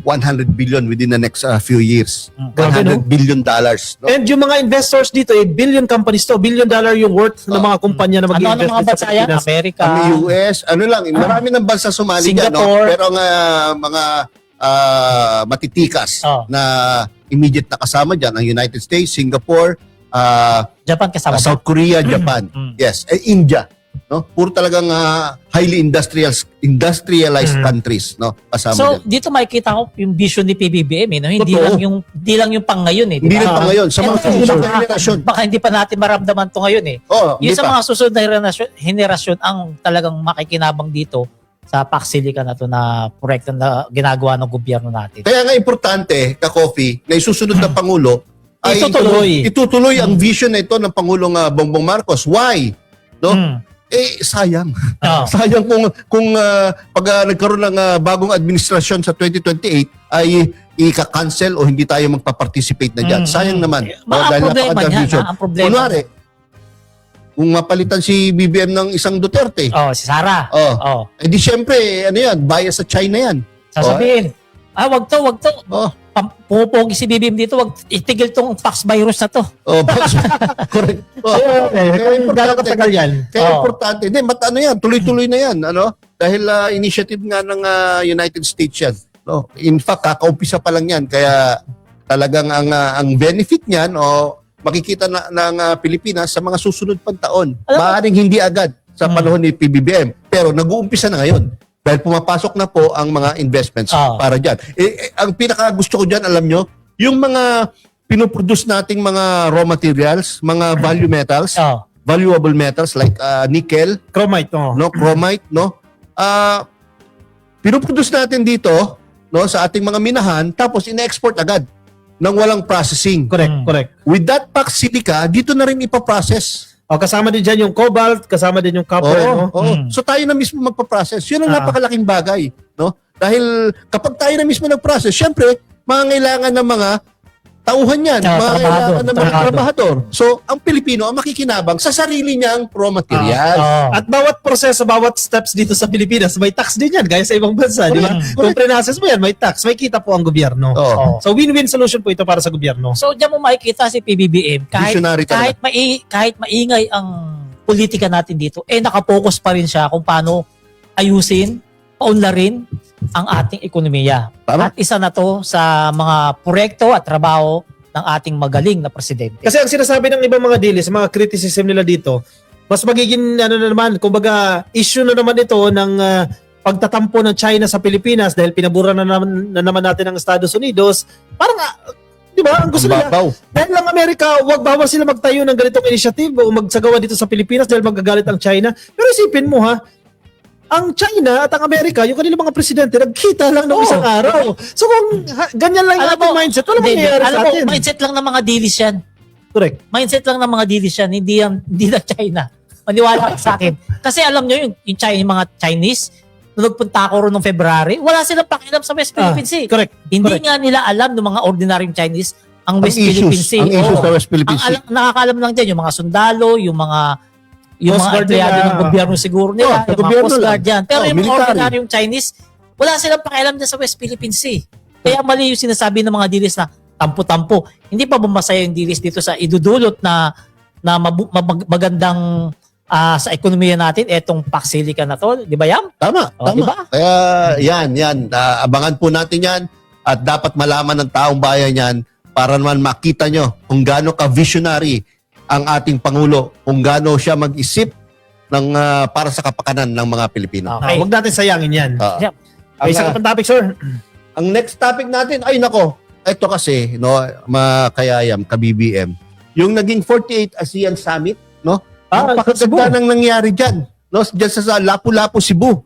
C: 100 billion within the next few years. $100 billion. No?
B: And yung mga investors dito, billion companies to, $1 billion yung worth ng mga kumpanya na mag-invest
A: mga bansa yan? Amerika.
C: Ang US, marami ng bansa sumali dyan. No? Pero ang mga matitikas na immediate na kasama dyan, ang United States, Singapore,
A: Japan kasama.
C: South Korea, Japan. Yes, India. No? Puro talagang highly industrialized countries, no? Kasama
A: so,
C: dyan.
A: dito makikita ko yung vision ni PBBM, no? Hindi lang yung pang ngayon,
C: Hindi lang pang ngayon. Sa mga susunod na henerasyon.
A: Baka hindi pa natin maramdaman to ngayon, yung sa mga susunod na henerasyon ang talagang makikinabang dito sa Paksilica na to na proyekto na ginagawa ng gobyerno natin.
C: Kaya nga importante, ka-coffee, na isusunod na Pangulo ay itutuloy ang vision na ito ng Pangulong Bongbong Marcos. Why? No? Sayang. Sayang kung pag nagkaroon ng bagong administrasyon sa 2028 ay ika-cancel o hindi tayo magpa-participate na dyan. Sayang naman.
A: Ang problema niya, ang problema.
C: Kunwari, kung mapalitan si BBM ng isang Duterte.
A: Si Sara.
C: Eh di syempre, bias sa China yan.
A: Sasabihin, wag to. Pumupogi si BBM dito, wag itigil tong pox virus na to.
C: Correct. Kaya importante. Hindi, tuloy-tuloy na yan. Dahil initiative nga ng United States yan. No? In fact, kakaumpisa pa lang yan. Kaya talagang ang benefit niyan, makikita ng Pilipinas sa mga susunod pang taon. Maaaring hindi agad sa panahon ni PBBM. Pero nag-uumpisa na ngayon. Dahil pumapasok na po ang mga investments para dyan. Ang pinaka gusto ko dyan, alam nyo, yung mga pinoproduce nating mga raw materials, mga value metals, valuable metals like nickel,
B: chromite,
C: chromite, pinoproduce natin dito sa ating mga minahan, tapos ine-export agad nang walang processing.
B: Correct.
C: With that pack silica, dito na rin ipaprocess.
B: Kasama din dyan yung cobalt, kasama din yung copper.
C: So tayo na mismo magpaprocess. Yun ang napakalaking bagay. No? Dahil kapag tayo na mismo nagprocess, syempre, mangangailangan ng mga tauhan yan,
A: Trabahador.
C: mga trabahador. So, ang Pilipino ang makikinabang sa sarili niyang raw material.
B: At bawat proseso, bawat steps dito sa Pilipinas, may tax din yan, gaya sa ibang bansa, di ba? Kung pre-process mo yan, may tax, may kita po ang gobyerno.
C: Oo.
B: So, win-win solution po ito para sa gobyerno.
A: So diyan mo makikita si PBBM
C: Visionary talaga.
A: kahit maingay ang politika natin dito, nakapokus pa rin siya kung paano ayusin, paunlarin ang ating ekonomiya.
C: Tama.
A: At isa na to sa mga proyekto at trabaho ng ating magaling na presidente.
B: Kasi ang sinasabi ng ibang mga dilis, mga criticism nila dito, mas magiging ano na naman, kumbaga issue na naman ito ng pagtatampo ng China sa Pilipinas dahil pinabura na naman natin ang Estados Unidos. Parang di ba, ang gusto nila, dahil lang Amerika, wag bawal sila magtayo ng ganitong initiative o magsagawa dito sa Pilipinas dahil magagalit ang China. Pero isipin mo ha, ang China at ang Amerika, yung kanilang mga presidente, nagkita lang ng isang araw. So kung ganyan lang yung ating mindset, wala mangyayari sa atin.
A: Mindset lang ng mga dilis yan.
B: Correct.
A: Mindset lang ng mga dilis yan, hindi na China. Maniwala ka sa akin. Kasi alam nyo yung China, yung mga Chinese, nung nagpunta ako ron noong February, wala silang pakialam sa West Philippines Sea.
B: Correct.
A: Hindi nga nila alam ng mga ordinaryong Chinese ang West Philippine Sea.
C: Ang issues sa West Philippine Sea.
A: Nakakaalam lang dyan, yung mga sundalo, yung mga
B: Coast Guard
A: empleyado
B: nila.
A: ng gobyerno siguro nila, yung mga
C: gobyerno
A: Coast Guard
C: lang.
A: dyan. Pero yung mga
C: military.
A: ordinaryong Chinese, wala silang pakialam dyan sa West Philippine Sea. Kaya mali yung sinasabi ng mga dilis na tampo-tampo. Hindi pa bumasaya yung dilis dito sa idudulot na magandang sa ekonomiya natin, etong Paxilica na to. Di ba yan?
C: Tama, tama.
A: Diba?
C: Kaya yan. Abangan po natin yan at dapat malaman ng taong bayan yan para naman makita nyo kung gaano ka-visionary ang ating Pangulo, kung gaano siya mag-isip ng, para sa kapakanan ng mga Pilipino.
A: Okay.
B: Huwag natin sayangin yan.
A: Yep.
B: May isa ka pang topic, sir.
C: Ang next topic natin, ay nako, ito kasi, no, makayayam, ka-BBM, yung naging 48 ASEAN Summit, no? Napakaganda nang nangyari dyan. No? Dyan sa Lapu-Lapu, Cebu.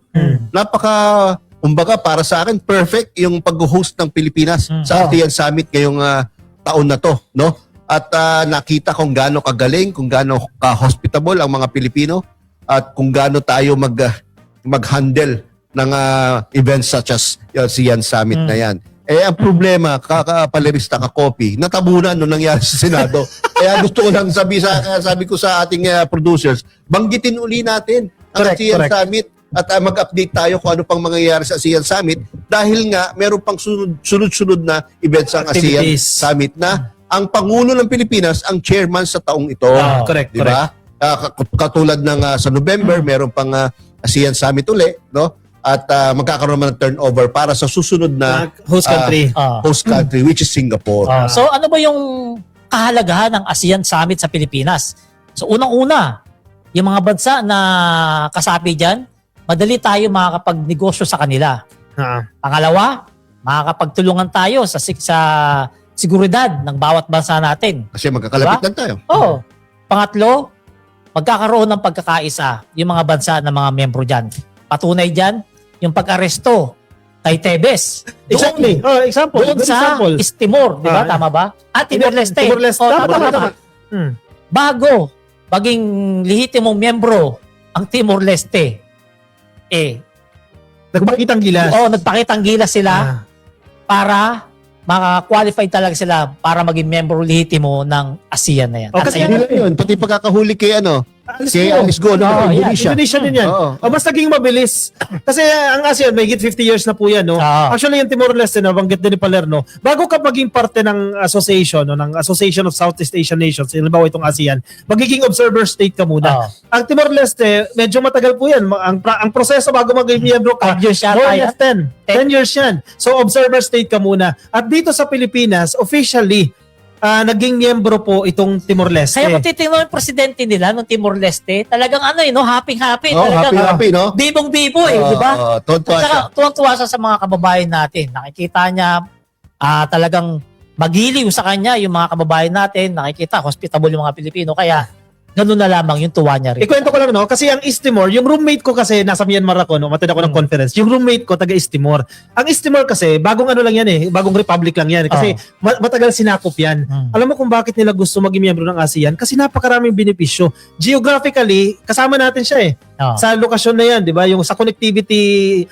C: Kumbaga, para sa akin, perfect yung pag-host ng Pilipinas sa ASEAN Summit ngayong taon na to. No? At nakita kung gaano kagaling, kung gaano ka-hospitable ang mga Pilipino, at kung gaano tayo mag-handle ng events such as ASEAN Summit na yan. Ang problema, kakapalirista ka copy, natabunan nung nangyari sa Senado. Kaya gusto ko lang sabi ko sa ating producers, banggitin uli natin ang ASEAN Summit at mag-update tayo kung ano pang mangyayari sa ASEAN Summit dahil nga meron pang sunod-sunod na events ang ASEAN Summit na ang Pangulo ng Pilipinas ang chairman sa taong ito.
B: Correct.
C: Diba? Katulad ng sa November, meron pang ASEAN Summit uli, no? At magkakaroon naman ng turnover para sa susunod na
B: Host country.
C: host country, which is Singapore.
A: So ano ba yung kahalagahan ng ASEAN Summit sa Pilipinas? So unang-una, yung mga bansa na kasapi dyan, madali tayo makakapagnegosyo sa kanila. Pangalawa, makakapagtulungan tayo sa seguridad ng bawat bansa natin.
C: Kasi magkakalapit lang tayo.
A: Oo. Pangatlo, magkakaroon ng pagkakaisa yung mga bansa na mga miyembro dyan. Patunay dyan, yung pag-aresto kay Tebes.
B: Exactly. Example.
A: Doon sa East Timor, di ba? Tama ba? At Timor-Leste.
B: Timor-Leste. Tama.
A: Bago maging lehitimong miyembro ang Timor-Leste,
B: nagpakitang gilas.
A: Nagpakitang gilas sila para maka-qualify talaga sila para maging member lehitimo ng ASEAN na yan.
B: Kasi
C: yun, pati pagkakahuli kay kay Alice Go,
B: Indonesia din yan. Mas naging mabilis. Kasi ang ASEAN, may 50 years na po yan. No? Actually, yung Timor-Leste, nabanggit din ni Palerno, bago ka maging parte ng association, ng Association of Southeast Asian Nations, halimbawa itong ASEAN, magiging observer state ka muna. Ang Timor-Leste, medyo matagal po yan. Ang proseso bago maging miyembro ka,
A: 10 years
B: more than 10 years yan. So, observer state ka muna. At dito sa Pilipinas, officially, naging miyembro po itong Timor-Leste.
A: Kaya kung titingnan yung presidente nila ng Timor-Leste, talagang happy-happy.
C: Happy, no?
A: Bibong-bibo di ba? Tuwang-tuwa siya sa mga kababayan natin. Nakikita niya talagang magiliw sa kanya yung mga kababayan natin. Nakikita, hospitable yung mga Pilipino. Kaya ganun na lamang yung tuwa niya rin.
B: Ikwento ko lang, no? Kasi ang East Timor, yung roommate ko kasi nasa Myanmar ako, no? Matid ako ng conference. Yung roommate ko, taga East Timor. Ang East Timor kasi, bagong lang yan bagong republic lang yan. Kasi matagal sinakop yan. Alam mo kung bakit nila gusto maging miyembro ng ASEAN? Kasi napakaraming benepisyo. Geographically, kasama natin siya Sa lokasyon na yan, di ba? Yung sa connectivity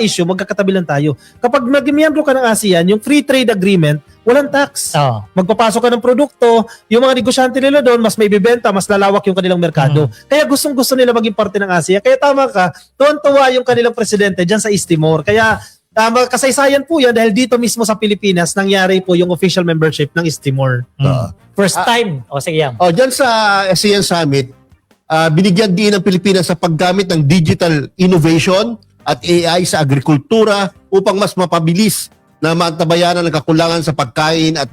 B: issue, magkakatabi lang tayo. Kapag nag-miyembro ka ng ASEAN, yung free trade agreement, walang tax. Magpapasok ka ng produkto, yung mga negosyante nila doon, mas may bibenta, mas lalawak yung kanilang merkado. Kaya gustong-gusto nila maging parte ng ASEAN. Kaya tama ka, tuwan-tuwa yung kanilang presidente dyan sa East Timor. Kaya kasaysayan po yan dahil dito mismo sa Pilipinas nangyari po yung official membership ng East Timor.
A: First time. O sige yan.
C: Diyan sa ASEAN Summit, binigyan din ng Pilipinas sa paggamit ng digital innovation at AI sa agrikultura upang mas mapabilis na mantabayanan ng kakulangan sa pagkain at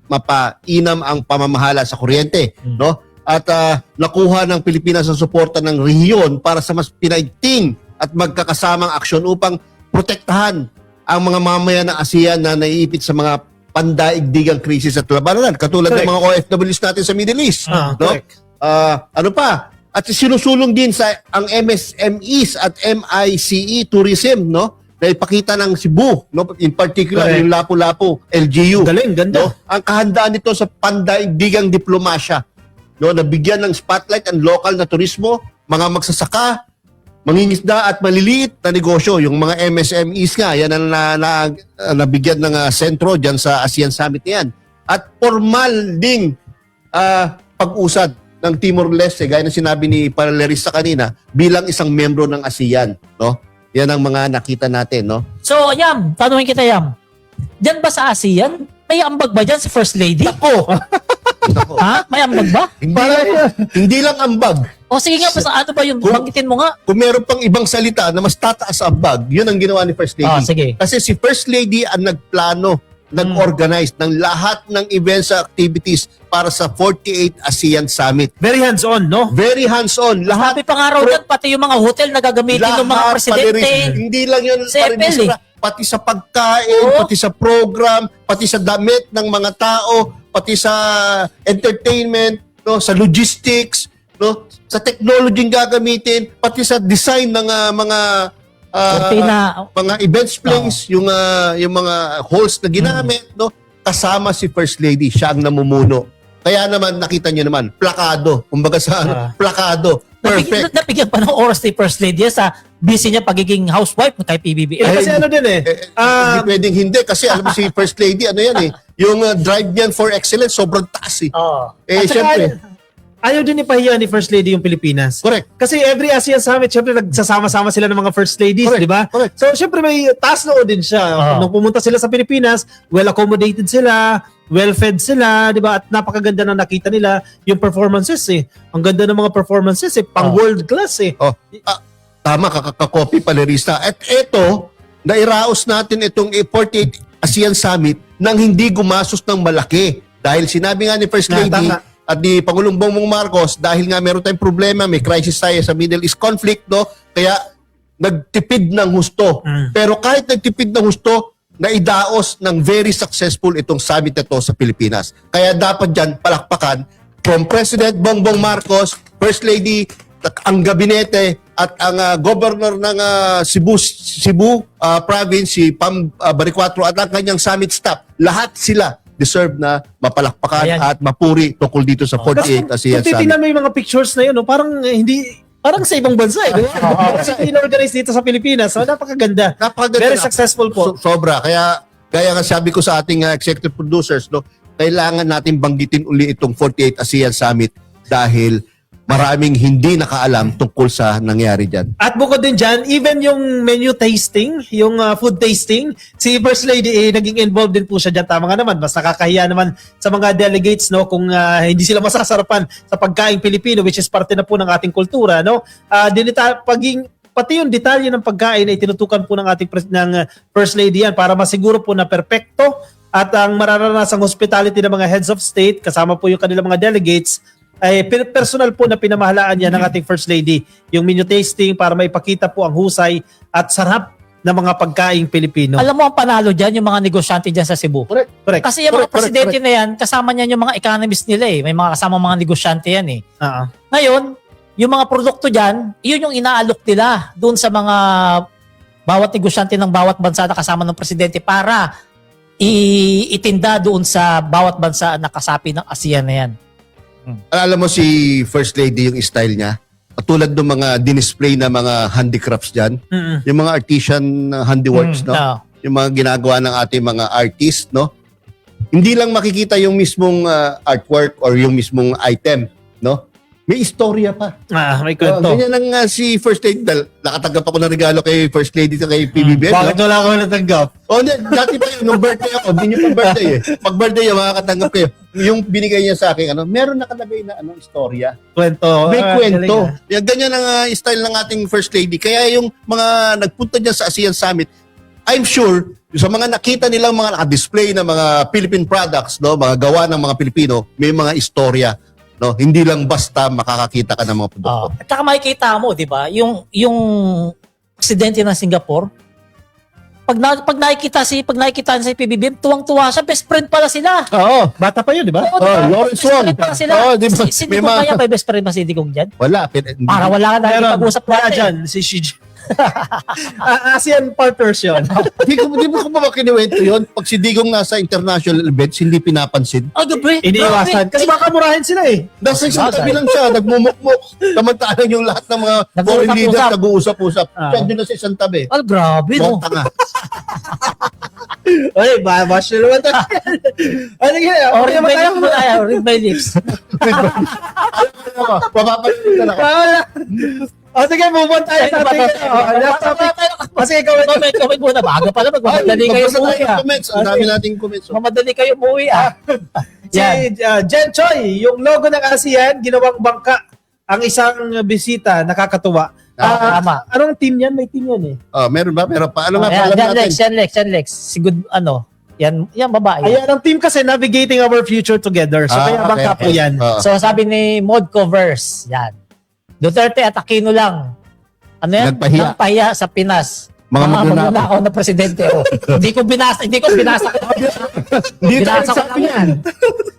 C: mapainam ang pamamahala sa kuryente. No? At nakuha ng Pilipinas ang suporta ng rehiyon para sa mas pinaigting at magkakasamang aksyon upang protektahan ang mga mamamayan ng ASEAN na naiipit sa mga pandaigdigang krisis at labanan katulad ng mga OFWs natin sa Middle East. No? Ano pa? At sinusulong din sa ang MSMEs at MICE tourism, no? Na ipakita ng Cebu, no? In particular yung Lapu-Lapu LGU.
B: Galing, ganda.
C: No? Ang kahandaan nito sa pandaigdigang diplomasya, no? Nabigyan ng spotlight ang local na turismo, mga magsasaka, mangingisda at maliliit na negosyo, yung mga MSMEs nga, yan ang nabigyan ng sentro dyan sa ASEAN Summit na yan. At formal ding pag-usad ng Timor-Leste, gaya ng sinabi ni Paralerista kanina, bilang isang membro ng ASEAN. No? Yan ang mga nakita natin. No?
A: So, Yam, tanungin kita, Yam. Diyan ba sa ASEAN, may ambag ba dyan sa First Lady?
C: Ako!
A: Ha? May ambag ba?
C: Hindi lang ambag.
A: O sige nga, ano ba yun? Banggitin mo nga.
C: Kung meron pang ibang salita na mas tataas sa ambag, yun ang ginawa ni First Lady.
A: Sige.
C: Kasi si First Lady ang nagplano, nag-organize ng lahat ng events at activities para sa 48 ASEAN Summit.
B: Very hands-on, no?
C: Very hands-on. Lahat.
A: Sabi pa nga raw dyan, pati yung mga hotel na gagamitin ng mga presidente.
C: Hindi lang yun.
A: Sa EPL,
C: pati sa pagkain, pati sa program, pati sa damit ng mga tao, pati sa entertainment, no, sa logistics, no, sa technology gagamitin, pati sa design ng mga mga events place, yung mga halls na ginamit, no, kasama si First Lady, siya ang namumuno. Kaya naman nakita niyo naman, plakado, kumbaga sa plakado. Perfect.
A: Napigyan pa ng oras ni First Lady sa busy niya pagiging housewife kay PBBM.
B: Kasi ano din
C: hindi pwedeng hindi kasi alam mo si First Lady, ano yan yung drive niyan for excellence, sobrang taas syempre.
B: Ayaw din ipahiya ni First Lady yung Pilipinas.
C: Correct.
B: Kasi every ASEAN Summit, syempre nagsasama-sama sila ng mga First Ladies, di ba? So syempre may taas noo din siya. Nung pumunta sila sa Pilipinas, well accommodated sila, well-fed sila, di ba? At napakaganda na nakita nila yung performances Ang ganda ng mga performances pang world class
C: Tama, kakakopy Palerista. At eto, nairaos natin itong 48 ASEAN Summit nang hindi gumastos ng malaki. Dahil sinabi nga ni First Lady at ni Pangulong Bongbong Marcos, dahil nga meron tayong problema, may crisis tayo sa Middle East conflict, no? Kaya nagtipid ng husto. Pero kahit nagtipid ng husto, naidaos ng very successful itong summit na to sa Pilipinas. Kaya dapat dyan palakpakan from President Bongbong Marcos, First Lady, ang gabinete at ang governor ng Cebu province, si Pam Baricuatro at ang kanyang summit staff. Lahat sila deserve na mapalakpakan at mapuri tungkol dito sa 48 ASEAN Summit.
B: Titingnan mo yung mga pictures na yun, parang sa ibang bansa Kasi in-organize dito sa Pilipinas. So, napakaganda. Very successful po.
C: Sobra. Kaya nga sabi ko sa ating executive producers, no, kailangan natin banggitin uli itong 48 ASEAN Summit dahil maraming hindi nakaalam tungkol sa nangyari dyan.
B: At bukod din dyan, even yung menu tasting, yung food tasting, si First Lady naging involved din po siya dyan. Tama nga naman, mas nakakahiya naman sa mga delegates kung hindi sila masasarapan sa pagkain Pilipino, which is parte na po ng ating kultura. No? Pati yung detalye ng pagkain ay tinutukan po ng ating ng First Lady yan para masiguro po na perpekto at ang mararanasang hospitality ng mga heads of state, kasama po yung kanilang mga delegates, ay personal po na pinamahalaan niya ng ating First Lady yung menu tasting para maipakita po ang husay at sarap ng mga pagkaing Pilipino.
A: Alam mo ang panalo dyan, yung mga negosyante dyan sa Cebu.
B: Correct.
A: Kasi yung mga presidente na yan, kasama niyan yung mga economists nila May mga kasama mga negosyante yan Ngayon, yung mga produkto dyan, yun yung inaalok nila doon sa mga bawat negosyante ng bawat bansa na kasama ng presidente para itinda doon sa bawat bansa na kasapi ng ASEAN na yan.
C: Alam mo si First Lady yung style niya, Tulad ng mga dinisplay na mga handicrafts dyan, yung mga artisan handiworks, no? Yung mga ginagawa ng ating mga artists, no? Hindi lang makikita yung mismong artwork or yung mismong item, no? May istorya pa.
B: May kwento.
C: Ganyan lang si First Lady. Nakatanggap ako ng regalo kay First Lady sa kay PBBM.
B: Bakit wala ako natanggap?
C: Dati pa yun, nung birthday ako, hindi nyo pa birthday eh. Pag birthday yun, makakatanggap kayo. Yung binigay niya sa akin, meron nakalagay na istorya.
B: Kwento.
C: May kwento. Yan, ganyan ang style ng ating First Lady. Kaya yung mga nagpunta dyan sa ASEAN Summit, I'm sure, sa mga nakita nilang mga naka-display na mga Philippine products, no, mga gawa ng mga Pilipino, may mga istorya. No, hindi lang basta makakakita ka ng mga produkto.
A: At saka makikita mo, 'di ba? Yung presidente ng Singapore, pag nakikita si PBBM, tuwang-tuwa siya, best friend pala sila.
B: Oo, bata pa yun, di ba?
A: Oo, diba?
C: Lawrence
A: Best friend
C: Wong.
A: pala sila.
C: Diba?
A: Si Digong
C: May
A: kaya, may best friend ba si Digong dyan?
C: Wala.
A: Para wala ka na
B: Meron.
A: pag-usap
B: Wala
A: natin.
B: dyan, si Xi Jinping. ASEAN partners yun.
C: Di mo ko ba kinuwento yun? Pag si Digong nasa international events, hindi pinapansin.
A: Oh, gabi.
B: Iniiwasan. Kasi baka murahin sila eh.
C: Nasa isang tabi lang siya, nagmumukmuk. Samantalang yung lahat ng mga foreign leaders nag-uusap-usap. Siya doon na sa isang tabi.
A: Oh, grabe, no?
C: Tanga.
B: Ay, babash na naman tayo. Ano kaya?
A: Or read my lips.
C: Papapalitan na ako.
B: O sige, move on tayo sa ating last topic. Kasi ikaw,
A: Comment muna. Bago pala, magmamadali kayo
C: Magbasa
A: umuwi.
C: tayo ng comments. Ang dami nating comments.
A: Mamadali kayo umuwi.
B: si Jen Choi, yung logo ng ASEAN, ginawang bangka ang isang bisita, nakakatuwa.
A: Tama.
B: Anong team yan? May team yan eh.
C: Meron ba? Meron pa. Ano nga
A: Yan,
C: paalam natin?
A: Yan Lex. Si good, yan babae.
B: Ayan, ang team kasi navigating our future together. So kaya bangka po yan.
A: So sabi ni Mod Covers, yan. Duterte at Aquino lang. Ano yan?
C: Nagpahiya
A: sa Pinas.
C: Mga
A: magnanakaw na presidente. Hindi ko binasa. Binasa ko lang yan.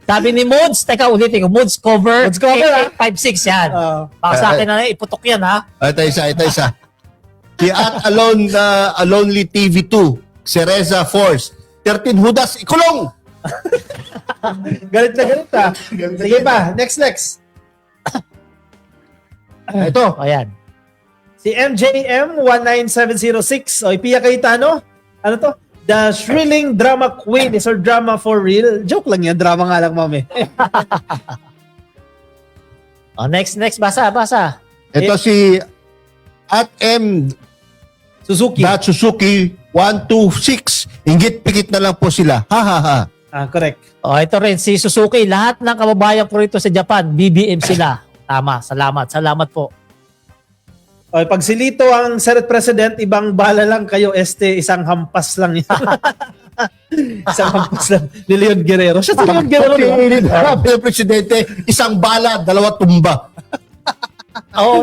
A: Sabi ni Mods, teka ulitin ko, Mods Cover 8856 yan. Baka sa akin na iputok yan ha.
C: Ito isa. Si at Alonely TV2, Cereza Force, 13 Hudas, ikulong!
B: Galit na galit ha. Sige pa, next. Ito.
A: Ayan.
B: Si MJM 19706 o Pia Cayetano. Ano to? The Thrilling Drama Queen. Is her drama for real? Joke lang yan. Drama nga lang, mami.
A: Next. Basa.
C: Ito si at M.
B: Suzuki.
C: Suzuki 126. Inggit pikit na lang po sila. Ha.
B: Correct.
A: Ito rin, si Suzuki. Lahat ng kababayan ko rito sa Japan, BBM sila. Tama. Salamat po.
B: O, pag silito ang Senate President, ibang bala lang kayo, isang hampas lang yan. Isang hampas lang ni Leon Guerrero. Siya si Leon Guerrero.
C: Yung presidente, isang bala, 2 tumba.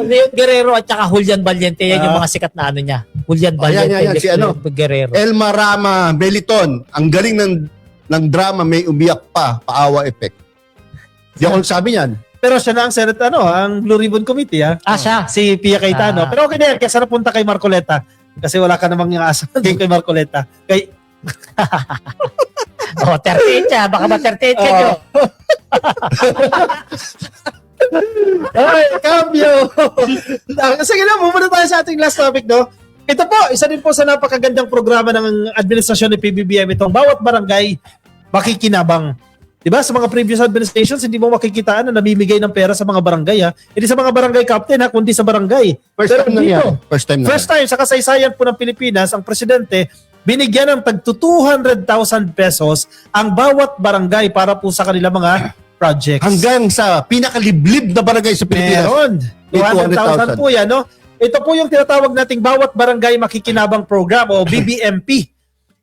A: Leon Guerrero at saka Julian Valiente, yan yung mga sikat na niya. Julian Valiente,
C: yan, si
A: Leon Guerrero.
C: Elma Rama Beliton, ang galing ng drama, may umiyak pa, paawa effect. Di ako sabi niyan.
B: Pero siya na ang Senate, ang Blue Ribbon Committee, ha?
A: Siya.
B: Si Pia Cayetano. Pero okay na yan, kaya napunta kay Marcoleta. Kasi wala ka namang yung asa kay Marcoleta.
A: 38 siya. Baka ba 38 ka nyo?
B: Ay, cambio! Sige na, muna tayo sa ating last topic, no? Ito po, isa din po sa napakagandang programa ng administrasyon ni PBBM, itong bawat barangay makikinabang. Diba? Sa mga previous administrations, hindi mo makikitaan na namimigay ng pera sa mga barangay. Hindi sa mga barangay captain, kundi sa barangay.
C: First time na yan.
B: First time sa kasaysayan po ng Pilipinas, ang presidente binigyan ng tag 200,000 pesos ang bawat barangay para po sa kanila mga projects.
C: Hanggang sa pinakaliblib na barangay sa Pilipinas.
B: Meron. 200,000 po yan. No? Ito po yung tinatawag nating bawat barangay makikinabang program o BBMP.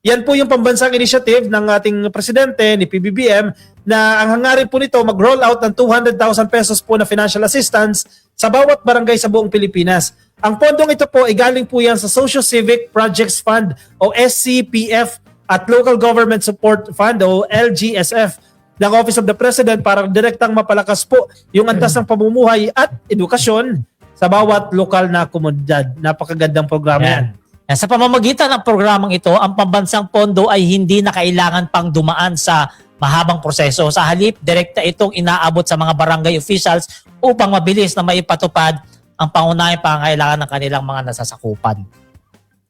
B: Yan po yung pambansang initiative ng ating presidente ni PBBM na ang hangarin po nito mag-roll out ng 200,000 pesos po na financial assistance sa bawat barangay sa buong Pilipinas. Ang pondong ito po ay galing po yan sa Social Civic Projects Fund o SCPF at Local Government Support Fund o LGSF ng Office of the President para direktang mapalakas po yung antas ng pamumuhay at edukasyon sa bawat lokal na komunidad. Napakagandang programa yan.
A: Sa pamamagitan ng programang ito, ang pambansang pondo ay hindi na kailangan pang dumaan sa mahabang proseso. Sa halip, direkta itong inaabot sa mga barangay officials upang mabilis na maipatupad ang pangunahing pangangailangan ng kanilang mga nasasakupan.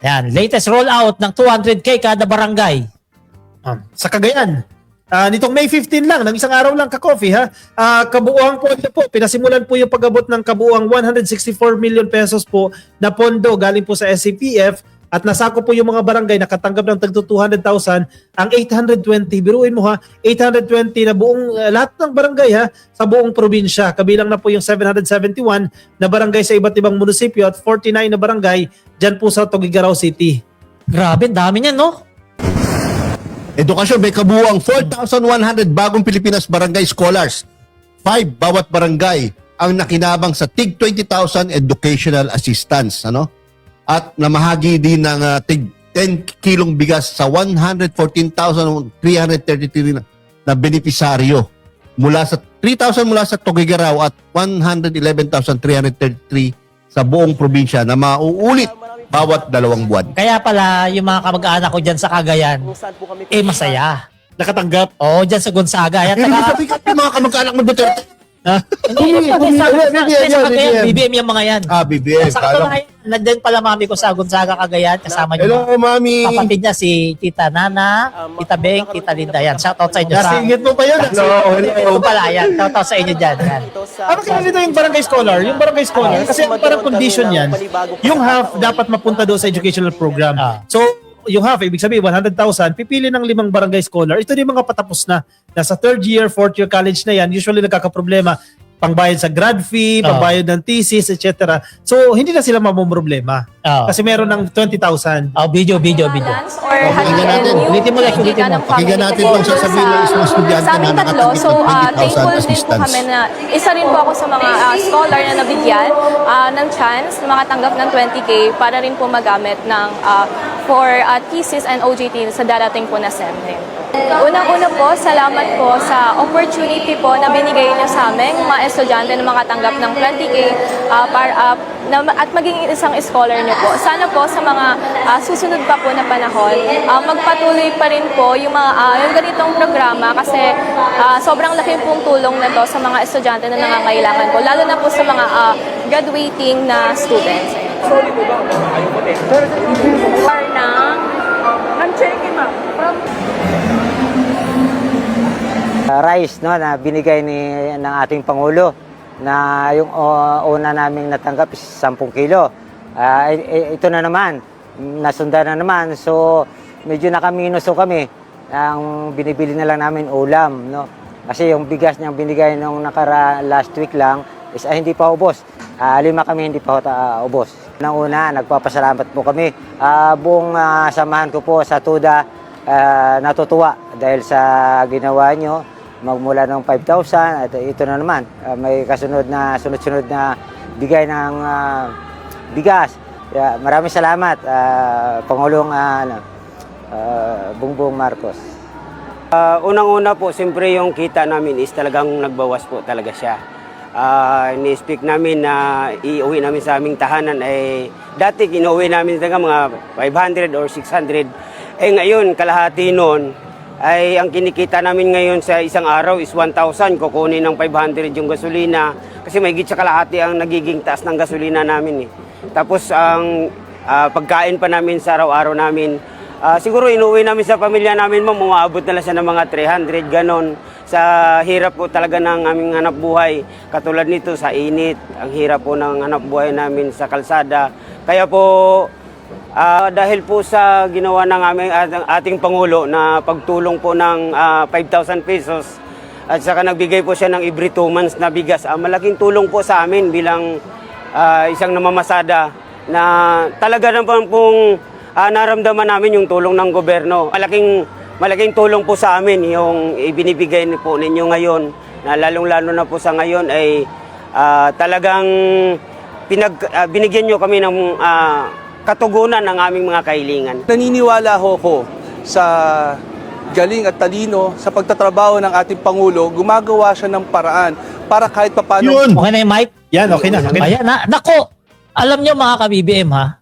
A: Yan, latest rollout ng 200K kada barangay.
B: Sa Cagayan, nitong May 15 lang, ng isang araw lang ka-coffee ha, kabuuang pondo po, pinasimulan po yung pag-abot ng kabuuang 164 million pesos po na pondo galing po sa SCPF at nasako po yung mga barangay nakatanggap ng tagto 200,000, ang 820, biruin mo ha, 820 na buong lahat ng barangay ha, sa buong probinsya, kabilang na po yung 771 na barangay sa iba't ibang munisipyo at 49 na barangay dyan po sa Tuguegarao City.
A: Grabe, dami niyan, no?
C: Edukasyon, may kabuuang 4,100 bagong Pilipinas barangay scholars. 5 bawat barangay ang nakinabang sa TIG 20,000 educational assistance. At namahagi din ng TIG 10 kilong bigas sa 114,333 na benepisaryo. Mula sa 3,000 mula sa Tuguegarao at 111,333 sa buong probinsya na mauulit bawat 2 buwan.
A: Kaya pala, yung mga kamag-anak ko dyan sa Cagayan, masaya.
B: Nakatanggap.
A: Oo, dyan sa Gonzaga. Yan,
C: Hindi mo sabi ka yung mga kamag-anak mo Duterte.
A: Hindi, sa Cagayan, BBM yung mga yan.
C: BBM.
A: Sa katunayan, nandyan pala mami ko sa Gonzaga, Cagayan. Kasama niyo.
C: Hello, mami.
A: Kapatid niya si Tita Nana, Tita Beng, Tita Linda. Yan, shoutout sa inyo.
B: Nasingit mo pa yun.
A: Hello pala, yan. Shoutout sa inyo dyan. Yan.
B: Ano kaya nito yung barangay scholar? Yung barangay scholar, kasi ang parang condition yan, yung half dapat mapunta doon sa educational program. So, yung half, ibig sabihin, 100,000, pipili ng 5 barangay scholar. Ito din mga patapos na. Nasa 3rd year, 4th year college na yan, usually nagkakaproblema. Pangbayad sa grad fee, pangbayad ng thesis, etc. So, hindi na sila mamumroblema. Kasi meron ng 20,000.
A: Video.
C: Pakinggan natin.
A: Ulitin mo,
C: Pakinggan natin kung sasabihin ng isang estudyante na nakatanggap ng 20,000
D: thankful din po
C: assistance.
D: kami na isa rin po ako sa mga scholar na nabigyan ng chance na makatanggap ng 20K para rin po magamit ng for thesis and OJT sa darating po na SEM din. Unang-una po, salamat po sa opportunity po na binigay niyo sa amin, mga estudyante na makatanggap ng 20K at maging isang scholar niyo po. Sana po sa mga susunod pa po na panahon, magpatuloy pa rin po yung mga yung ganitong programa kasi sobrang laki pong tulong na to sa mga estudyante na nangangailangan po, lalo na po sa mga graduating na students. Sorry po ba? I'm checking ma'am.
E: Rice na binigay ng ating Pangulo na yung una naming natanggap is 10 kilo. Ito na naman, nasundan na naman. So medyo nakaminuso kami. Ang binibili na lang namin ulam. Kasi yung bigas niyang binigay nung last week lang is hindi pa ubos. 5 kami hindi pa ubos. Una, nagpapasalamat po kami. Buong samahan ko po sa TUDA, natutuwa dahil sa ginawa nyo. Magmula ng 5,000 at ito na naman may sunod-sunod na bigay ng bigas. Maraming salamat Pangulong Bongbong Marcos.
F: Unang-una po, siyempre yung kita namin is talagang nagbawas po talaga siya. Ni-speak namin na iuwi namin sa aming tahanan ay dati inuwi namin talaga mga 500 or 600. Ngayon kalahati noon ay ang kinikita namin ngayon sa isang araw is 1,000. Kukunin ng 500 yung gasolina kasi may higit sa kalahati ang nagiging taas ng gasolina namin. Tapos ang pagkain pa namin sa araw-araw namin, siguro inuwi namin sa pamilya namin, umaabot na lang siya ng mga 300, ganon. Sa hirap po talaga ng aming hanap buhay. Katulad nito sa init, ang hirap po ng hanap buhay namin sa kalsada. Kaya po, dahil po sa ginawa ng ating Pangulo na pagtulong po ng 5,000 pesos at saka nagbigay po siya ng every 2 months na bigas, malaking tulong po sa amin bilang isang namamasada na talaga naman pong naramdaman namin yung tulong ng gobyerno. Malaking tulong po sa amin yung ibinibigay po ninyo ngayon na lalong-lalo na po sa ngayon ay talagang binigyan nyo kami ng katugunan ng aming mga kahilingan.
G: Naniniwala ko sa galing at talino sa pagtatrabaho ng ating Pangulo, gumagawa siya ng paraan para kahit papano...
C: Yun!
A: Okay na yung mic?
B: Yan, okay na.
A: Ayan na. Nako, alam nyo mga ka-BBM ha,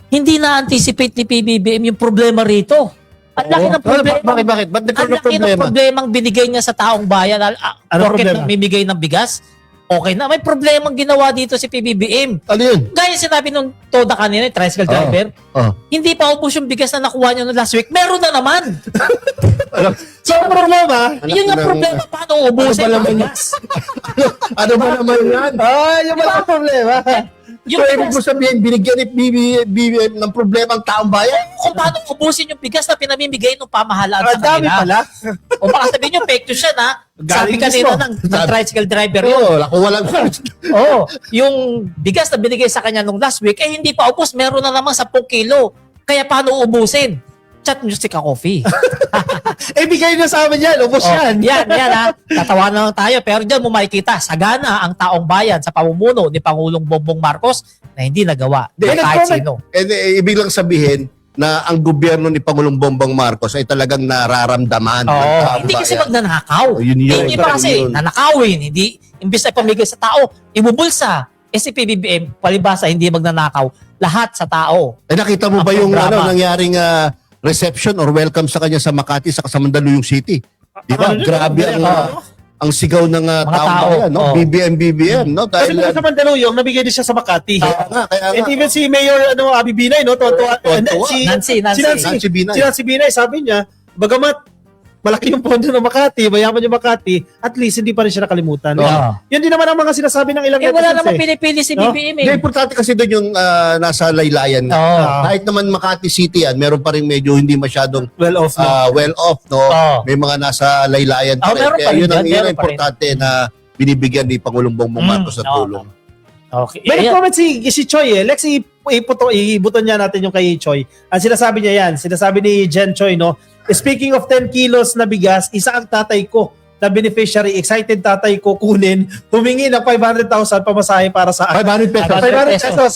A: hindi na-anticipate ni PBBM yung problema rito. Ang laki ng problema.
C: Bakit? Ba't
A: Ang
C: nagkaroon ng
A: laki ng
C: problema?
A: problemang binigay niya sa taong bayan.
B: Ano
A: Porket
B: problema?
A: namimigay ng bigas? okay na. May problemang ginawa dito si PBBM.
C: Ano yun?
A: Gaya sinabi nung Toda kanina, yung tricycle driver, hindi pa ubos yung bigas na nakuha niya no last week. Meron na naman.
B: So, ang problema,
A: Yun ang problema. Paano ubusin yung bigas?
C: Ano ba naman yan?
B: yung wala problema.
A: Yung
C: So, ibig
A: bigas,
C: mo sabihin, binigyan ni BBM ng problema ang taong bayan?
A: kung paano ubusin yung bigas na pinamimigay ng pamahalaan sa
B: Ang dami
A: kanila.
B: pala.
A: O baka sabihin nyo, fake news yan ha. Sabi
B: Galing
A: kanina
B: mismo.
A: ng tricycle driver yun.
C: Oo, kung walang...
A: Oo, yung bigas na binigay sa kanya nung last week, hindi pa ubos, meron na naman 10 kilo. Kaya paano ubusin? Chat nyo si Ka-Coffee.
B: Bigay na sa amin yan. Ubos yan.
A: Yan ha. Tatawanan lang tayo. Pero dyan mo makikita, sagana ang taong bayan sa pamumuno ni Pangulong Bongbong Marcos na hindi nagawa ng
B: Hindi,
A: kahit
B: nag-comment.
A: sino.
C: Ibig lang sabihin na ang gobyerno ni Pangulong Bongbong Marcos ay talagang nararamdaman ng
A: Oo,
C: taong
A: hindi kasi
C: bayan.
A: magnanakaw.
C: Yun yun.
A: Hindi pa kasi
C: Yun.
A: nanakawin. Hindi, imbis na pamigay sa tao, ibubulsa. Si PBBM, palibasa, hindi magnanakaw. Lahat sa tao.
C: Nakita mo
A: Ang
C: ba yung
A: programa.
C: nangyaring reception or welcome sa kanya sa Makati sa Mandaluyong City? Di ba? Grabe ang sigaw ng
A: Mga
C: taong
A: tao.
C: bayan, no?
A: Oo.
C: BBM, no?
B: Kasi
C: Dahil
B: sa Mandaluyong, nabigay din siya sa Makati.
C: kaya nga.
B: And even si Mayor Abi Binay, no? Tuwa.
C: Tuwa.
A: Nancy.
C: Nancy Binay.
B: Si Nancy Binay, sabi niya, bagamat malaki yung pondo ng Makati, mayaman yung Makati, at least hindi pa rin siya nakalimutan.
A: Oo.
B: Yan din naman ang mga sinasabi ng ilang
A: Wala
B: netizens,
A: naman pinipili si
B: No?
A: BBM
C: Hindi,
A: eh.
C: importante kasi doon yung nasa laylayan nga.
A: Oo.
C: Kahit naman Makati City yan, meron pa rin medyo hindi masyadong
B: Well off, no?
C: well off, no?
A: Oo.
C: May mga nasa laylayan pa rin.
A: Meron
C: Kaya
A: pa rin
C: yun ang
A: dyan, meron pa rin.
C: importante na binibigyan ni Pangulong Bongbong Marcos na
A: oo.
C: tulong.
A: Okay.
B: May
A: Ayan.
B: comment si Choi eh. Lex, ibuton niya natin yung kay Choi. Ang sinasabi niya yan, sinasabi ni Jen Choi, no? Speaking of 10 kilos na bigas, isa ang tatay ko na beneficiary, excited tatay ko kunin, humingi ng 500,000 pamasahe para sa akin.
C: 500 pesos.
B: 500 pesos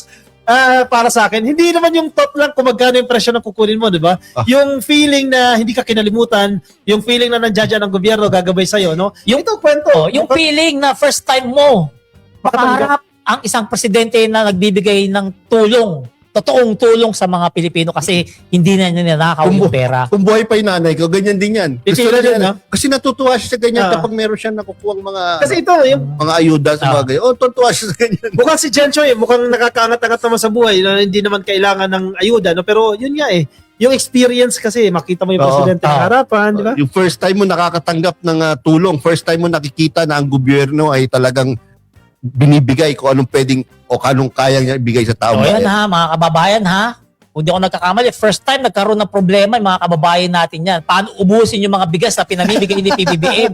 B: para sa akin. Hindi naman yung top lang kung magkano yung presyo ng kukunin mo, di ba? Yung feeling na hindi ka kinalimutan, yung feeling na nandiyan ang gobyerno gagabay sa'yo, no? Ito kwento.
A: Oh, yung feeling na first time mo makaharap ang isang presidente na nagbibigay ng tulong, totoong tulong sa mga Pilipino kasi hindi na niya ninakaw yung pera.
C: Kung buhay pa yung nanay ko, ganyan din yan. Gusto
B: Pipila
C: niya
B: din, no?
C: Kasi natutuwa siya sa ganyan
B: Ah.
C: kapag meron siya nakukuha mga
B: Kasi ito, yung
C: mga ayuda sa mga ganyan. Tutuwa siya sa ganyan.
B: mukhang si Jen Choi, mukhang nakakaangat-angat naman sa buhay na hindi naman kailangan ng ayuda, no? Pero yun nga eh, yung experience kasi, makita mo yung
C: Oo.
B: presidente ng harapan, di ba?
C: Yung first time mo nakakatanggap ng tulong, first time mo nakikita na ang gobyerno ay talagang binibigay kung anong pwedeng o anong kayang niya ibigay sa tao.
A: So yan ha, mga kababayan ha. Kung di ako nagkakamali, first time nagkaroon ng problema yung mga kababayan natin yan. Paano ubusin yung mga bigas na pinamimigay ni PBBM?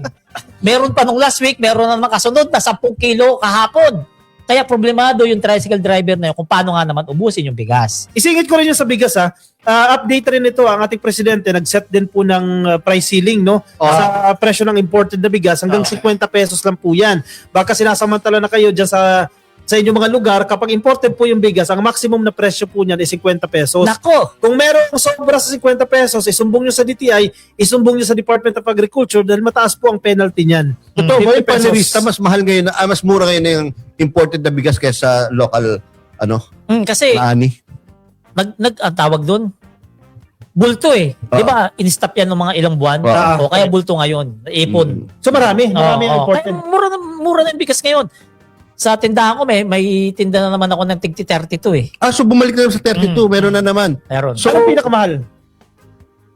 A: Meron pa nung last week, meron na naman kasunod na 10 kilo kahapon. Kaya problemado yung tricycle driver na yun kung paano nga naman ubusin yung bigas.
B: Isingit ko rin yung sa bigas ha. Update rin ito, ang ating presidente nag-set din po ng price ceiling, no? Sa presyo ng imported na bigas, hanggang 50 pesos lang po yan. Baka sinasamantala na kayo dyan sa inyong mga lugar, kapag imported po yung bigas, ang maximum na presyo po niyan is 50 pesos.
A: Nako!
B: Kung merong sobra sa 50 pesos, isumbong nyo sa DTI, isumbong nyo sa Department of Agriculture dahil mataas po ang penalty niyan.
C: Totoo ba yung
B: 50 pesos.
C: panirista, mas mahal ngayon, mas mura ngayon yung imported na bigas kaysa local,
A: Kasi
C: na ani?
A: ang tawag doon, bulto eh. Di ba, in-stop yan ng mga ilang buwan? O kaya bulto ngayon, naipon.
B: So marami ang
A: Oo.
B: imported.
A: Ay, mura na yung bigas ngayon. Sa tindahan ko, may tinda na naman ako ng tigti 32 eh.
C: So bumalik na naman sa 32, meron na naman.
A: Meron.
C: So,
B: Anong pinakamahal?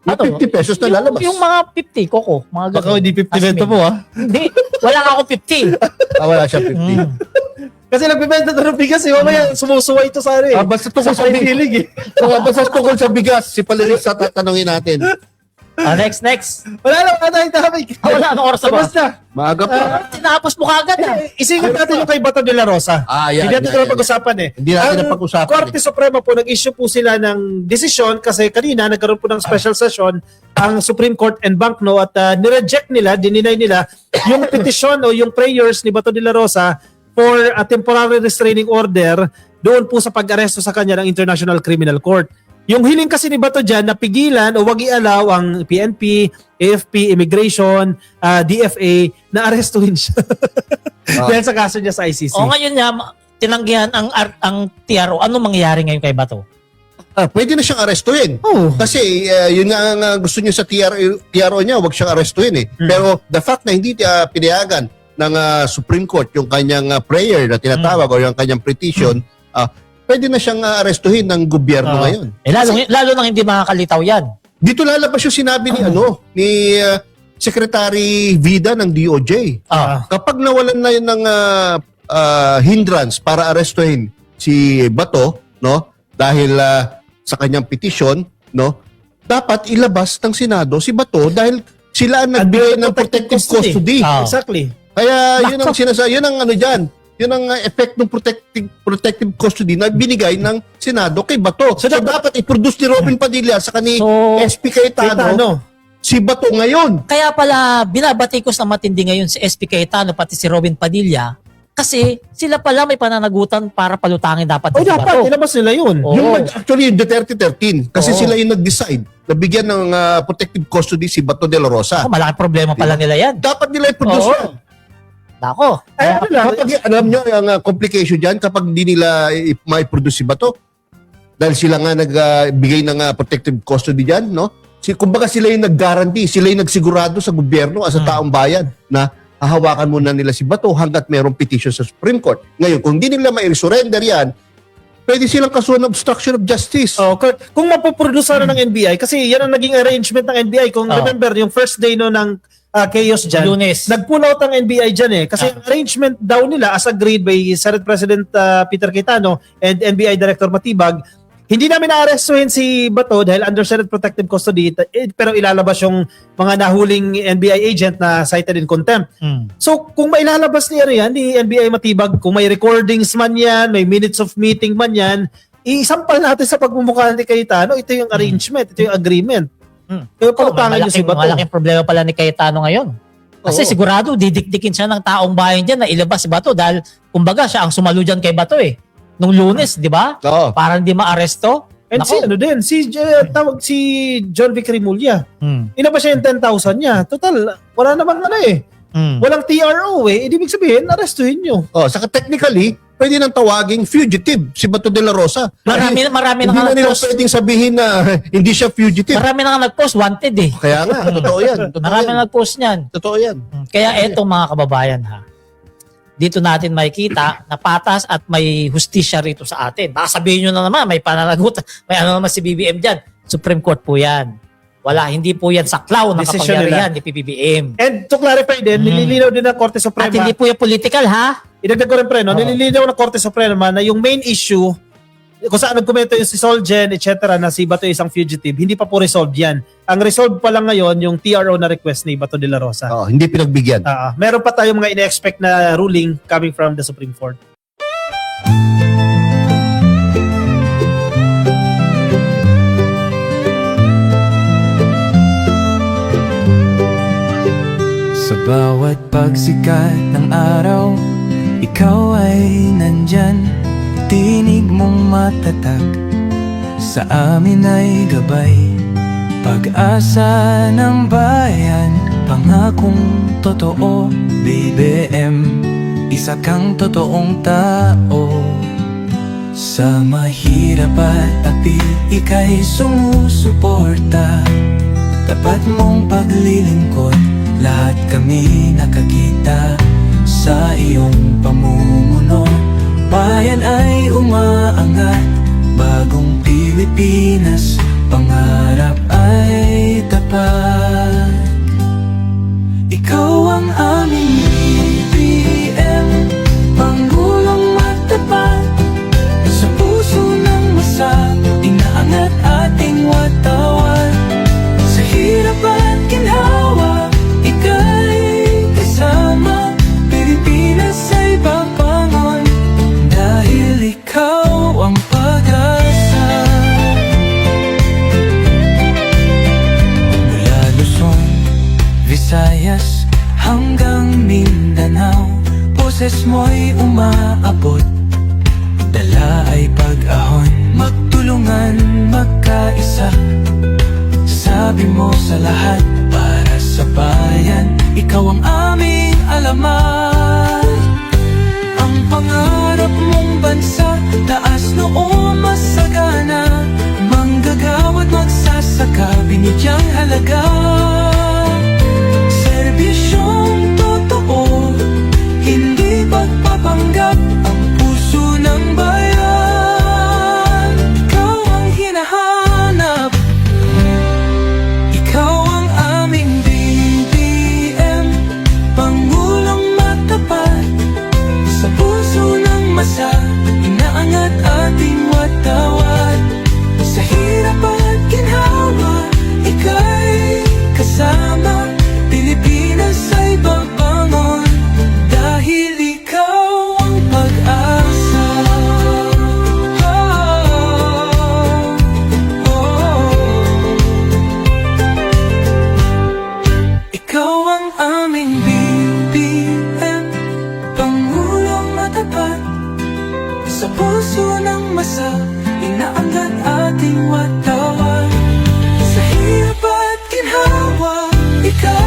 C: Yung 50 pesos na lalabas.
A: Yung mga 50, koko. Mga
B: Baka
A: ganun.
B: hindi 50
A: Asmin.
B: benta mo ha.
A: Hindi. Wala nga ako 50.
C: Wala siya 50.
A: Mm.
B: Kasi nagbebenta na ng bigas eh. Mamaya sumusuwa ito sa rin.
C: Basta tungkol sa bigas.
B: hilig eh.
C: Basta tungkol sa bigas, si Palirisa tatanungin natin.
A: Next.
B: Wala lang, wala tayong topic.
A: Wala, anong oras na ba?
B: Tapos na.
C: Maaga pa.
A: Tinapos mo kagad ah.
B: Isingit natin yung kay Bato de la Rosa.
C: Yan.
B: Hindi natin ito pag-usapan eh.
C: Hindi natin
B: Ang
C: napag-usapan
B: Korte Suprema po, nag-issue po sila ng desisyon kasi kanina nagkaroon po ng special session ang Supreme Court and Bancno at nireject nila, dininay nila yung petition o yung prayers ni Bato de la Rosa for a temporary restraining order doon po sa pag-aresto sa kanya ng International Criminal Court. Yung hiling kasi ni Bato dyan na pigilan o wag i-allow ang PNP, AFP, Immigration, DFA na arestuhin siya. Dahil sa kaso niya sa ICC.
A: O ngayon nga, tinanggihan ang TRO. Ano mangyayari ngayon kay Bato?
C: Pwede na siyang arestuhin.
B: Oh.
C: Kasi yun nga ang gusto niya sa TRO niya, wag siyang arestuhin eh. Pero the fact na hindi pinayagan ng Supreme Court yung kanyang prayer na tinatawag o yung kanyang petition, pwede na siyang arestuhin ng gobyerno ngayon.
A: Lalo nang hindi makakalitaw yan.
C: Dito lalabas yung sinabi ni Secretary Vida ng DOJ. Kapag nawalan na yun ng hindrance para arestuhin si Bato, no, dahil sa kanyang petition, no, dapat ilabas ng Senado si Bato dahil sila ang nagbigay ng protective custody.
B: Exactly.
C: Kaya yun ang sinasabi, yun ang ano diyan. Yun ang effect ng protective custody na binigay ng Senado kay Bato. So dapat i-produce ni Robin Padilla sa SP Cayetano si Bato ngayon.
A: Kaya pala binabatikos na matindi ngayon si SP Cayetano pati si Robin Padilla kasi sila pala may pananagutan para palutangin dapat si
B: Dapat
A: Bato.
B: ilabas nila yun.
C: Actually, yung Duterte 13 kasi sila yung nag-decide na bigyan ng protective custody si Bato de la Rosa.
A: Malaking problema pala nila yan.
C: Dapat nila i-produce yan.
A: Dako.
C: Alam nyo, ang complication dyan, kapag hindi nila ma-produce si Bato, dahil sila nga nagbigay ng protective custody dyan, no? Kumbaga sila yung nag-guarantee, sila yung nagsigurado sa gobyerno as sa taong bayan na hahawakan muna nila si Bato hanggat mayroong petition sa Supreme Court. Ngayon, kung hindi nila ma-surrender yan, pwede silang kasuhan ng obstruction of justice.
B: Kung mapoproduce ng NBI, kasi yan ang naging arrangement ng NBI. Kung remember, yung first day ng chaos dyan,
A: Lunes.
B: nag-pull out ang NBI dyan kasi ang arrangement daw nila as agreed by Senate President Peter Cayetano and NBI Director Matibag, hindi namin naarestuhin si Bato dahil under Senate Protective Custody, pero ilalabas yung mga nahuling NBI agent na cited in contempt. So kung mailalabas niya yan, ni NBI Matibag, kung may recordings man yan, may minutes of meeting man yan, isampal natin sa pagmumukha ni Cayetano, ito yung arrangement, ito yung agreement. Kaya palutangan niyo si Bato.
A: Malaking problema pala ni Cayetano ngayon. Kasi sigurado didikdikin siya ng taong bayan dyan na ilabas si Bato dahil kumbaga siya ang sumalo dyan kay Bato nung Lunes, di ba? Para hindi maaresto.
B: And si John Vic Rimulya. Inabas siya yung 10,000 niya. Total, wala namang walang TRO ibig sabihin, arestuhin nyo.
C: Saka technically, pwede nang tawaging fugitive si Bato de la Rosa.
A: Marami
C: Hindi
A: na
C: na nila
A: nag-post.
C: pwedeng sabihin na hindi siya fugitive.
A: Marami na nag-post wanted
C: Kaya nga, totoo yan.
A: Marami na nag-post niyan.
C: Totoo yan.
A: Kaya etong mga kababayan dito natin makikita na patas at may hustisya rito sa atin. Baka sabihin nyo na naman, may pananagutan, may ano naman si BBM dyan. Supreme Court po yan. Wala, hindi po yan saklaw ng
B: Desisyon
A: kapangyarihan ni PBBM.
B: And to clarify din, nililinaw din ng Korte Suprema.
A: At hindi po yan political
B: Idagdag ko rin nililinaw ng Korte Suprema na yung main issue, kung saan nagkomento yung si Solgen, etc. na si Bato isang fugitive, hindi pa po resolved yan. Ang resolved pa lang ngayon, yung TRO na request ni Bato de la Rosa.
C: Hindi pinagbigyan.
B: Meron pa tayong mga ina-expect na ruling coming from the Supreme Court.
H: Sa bawat pagsikat ng araw, ikaw ay nandyan. Tinig mong matatag, sa amin ay gabay. Pag-asa ng bayan, pangakong totoo. BBM, isa kang totoong tao. Sa mahirap at api, ika'y sumusuporta. Tapat mong paglilingkod, lahat kami nakakita sa iyong pamumuno. Bayan ay umaangat, bagong Pilipinas, pangarap ay tapat. Ikaw ang aming BBM, panggulong matapat. Sa puso ng masa, inaangat ating watawan. Sa hirap at ginhawa, ika'y kasama. Pilipinas ay babangon, dahil ikaw ang pag-asa. Mula Luzon, Visayas, hanggang Mindanao, boses mo'y umaabot, dala ay pag-ahon. Magtulungan, magkaisa, sabi mo sa lahat, para sa bayan, ikaw ang aming alamat. Ang pangarap mong bansa, taas noo masagana, manggagawa't magsasaka, binigyang halaga. Serbisyong totoo, magkasama, Pilipinas ay babangon, dahil ikaw ang pag-asa. Ikaw ang aming BBM, Pangulong matapat, sa puso ng masa, inaangkat ating watawan. Sa hirap at ginhawa, ikaw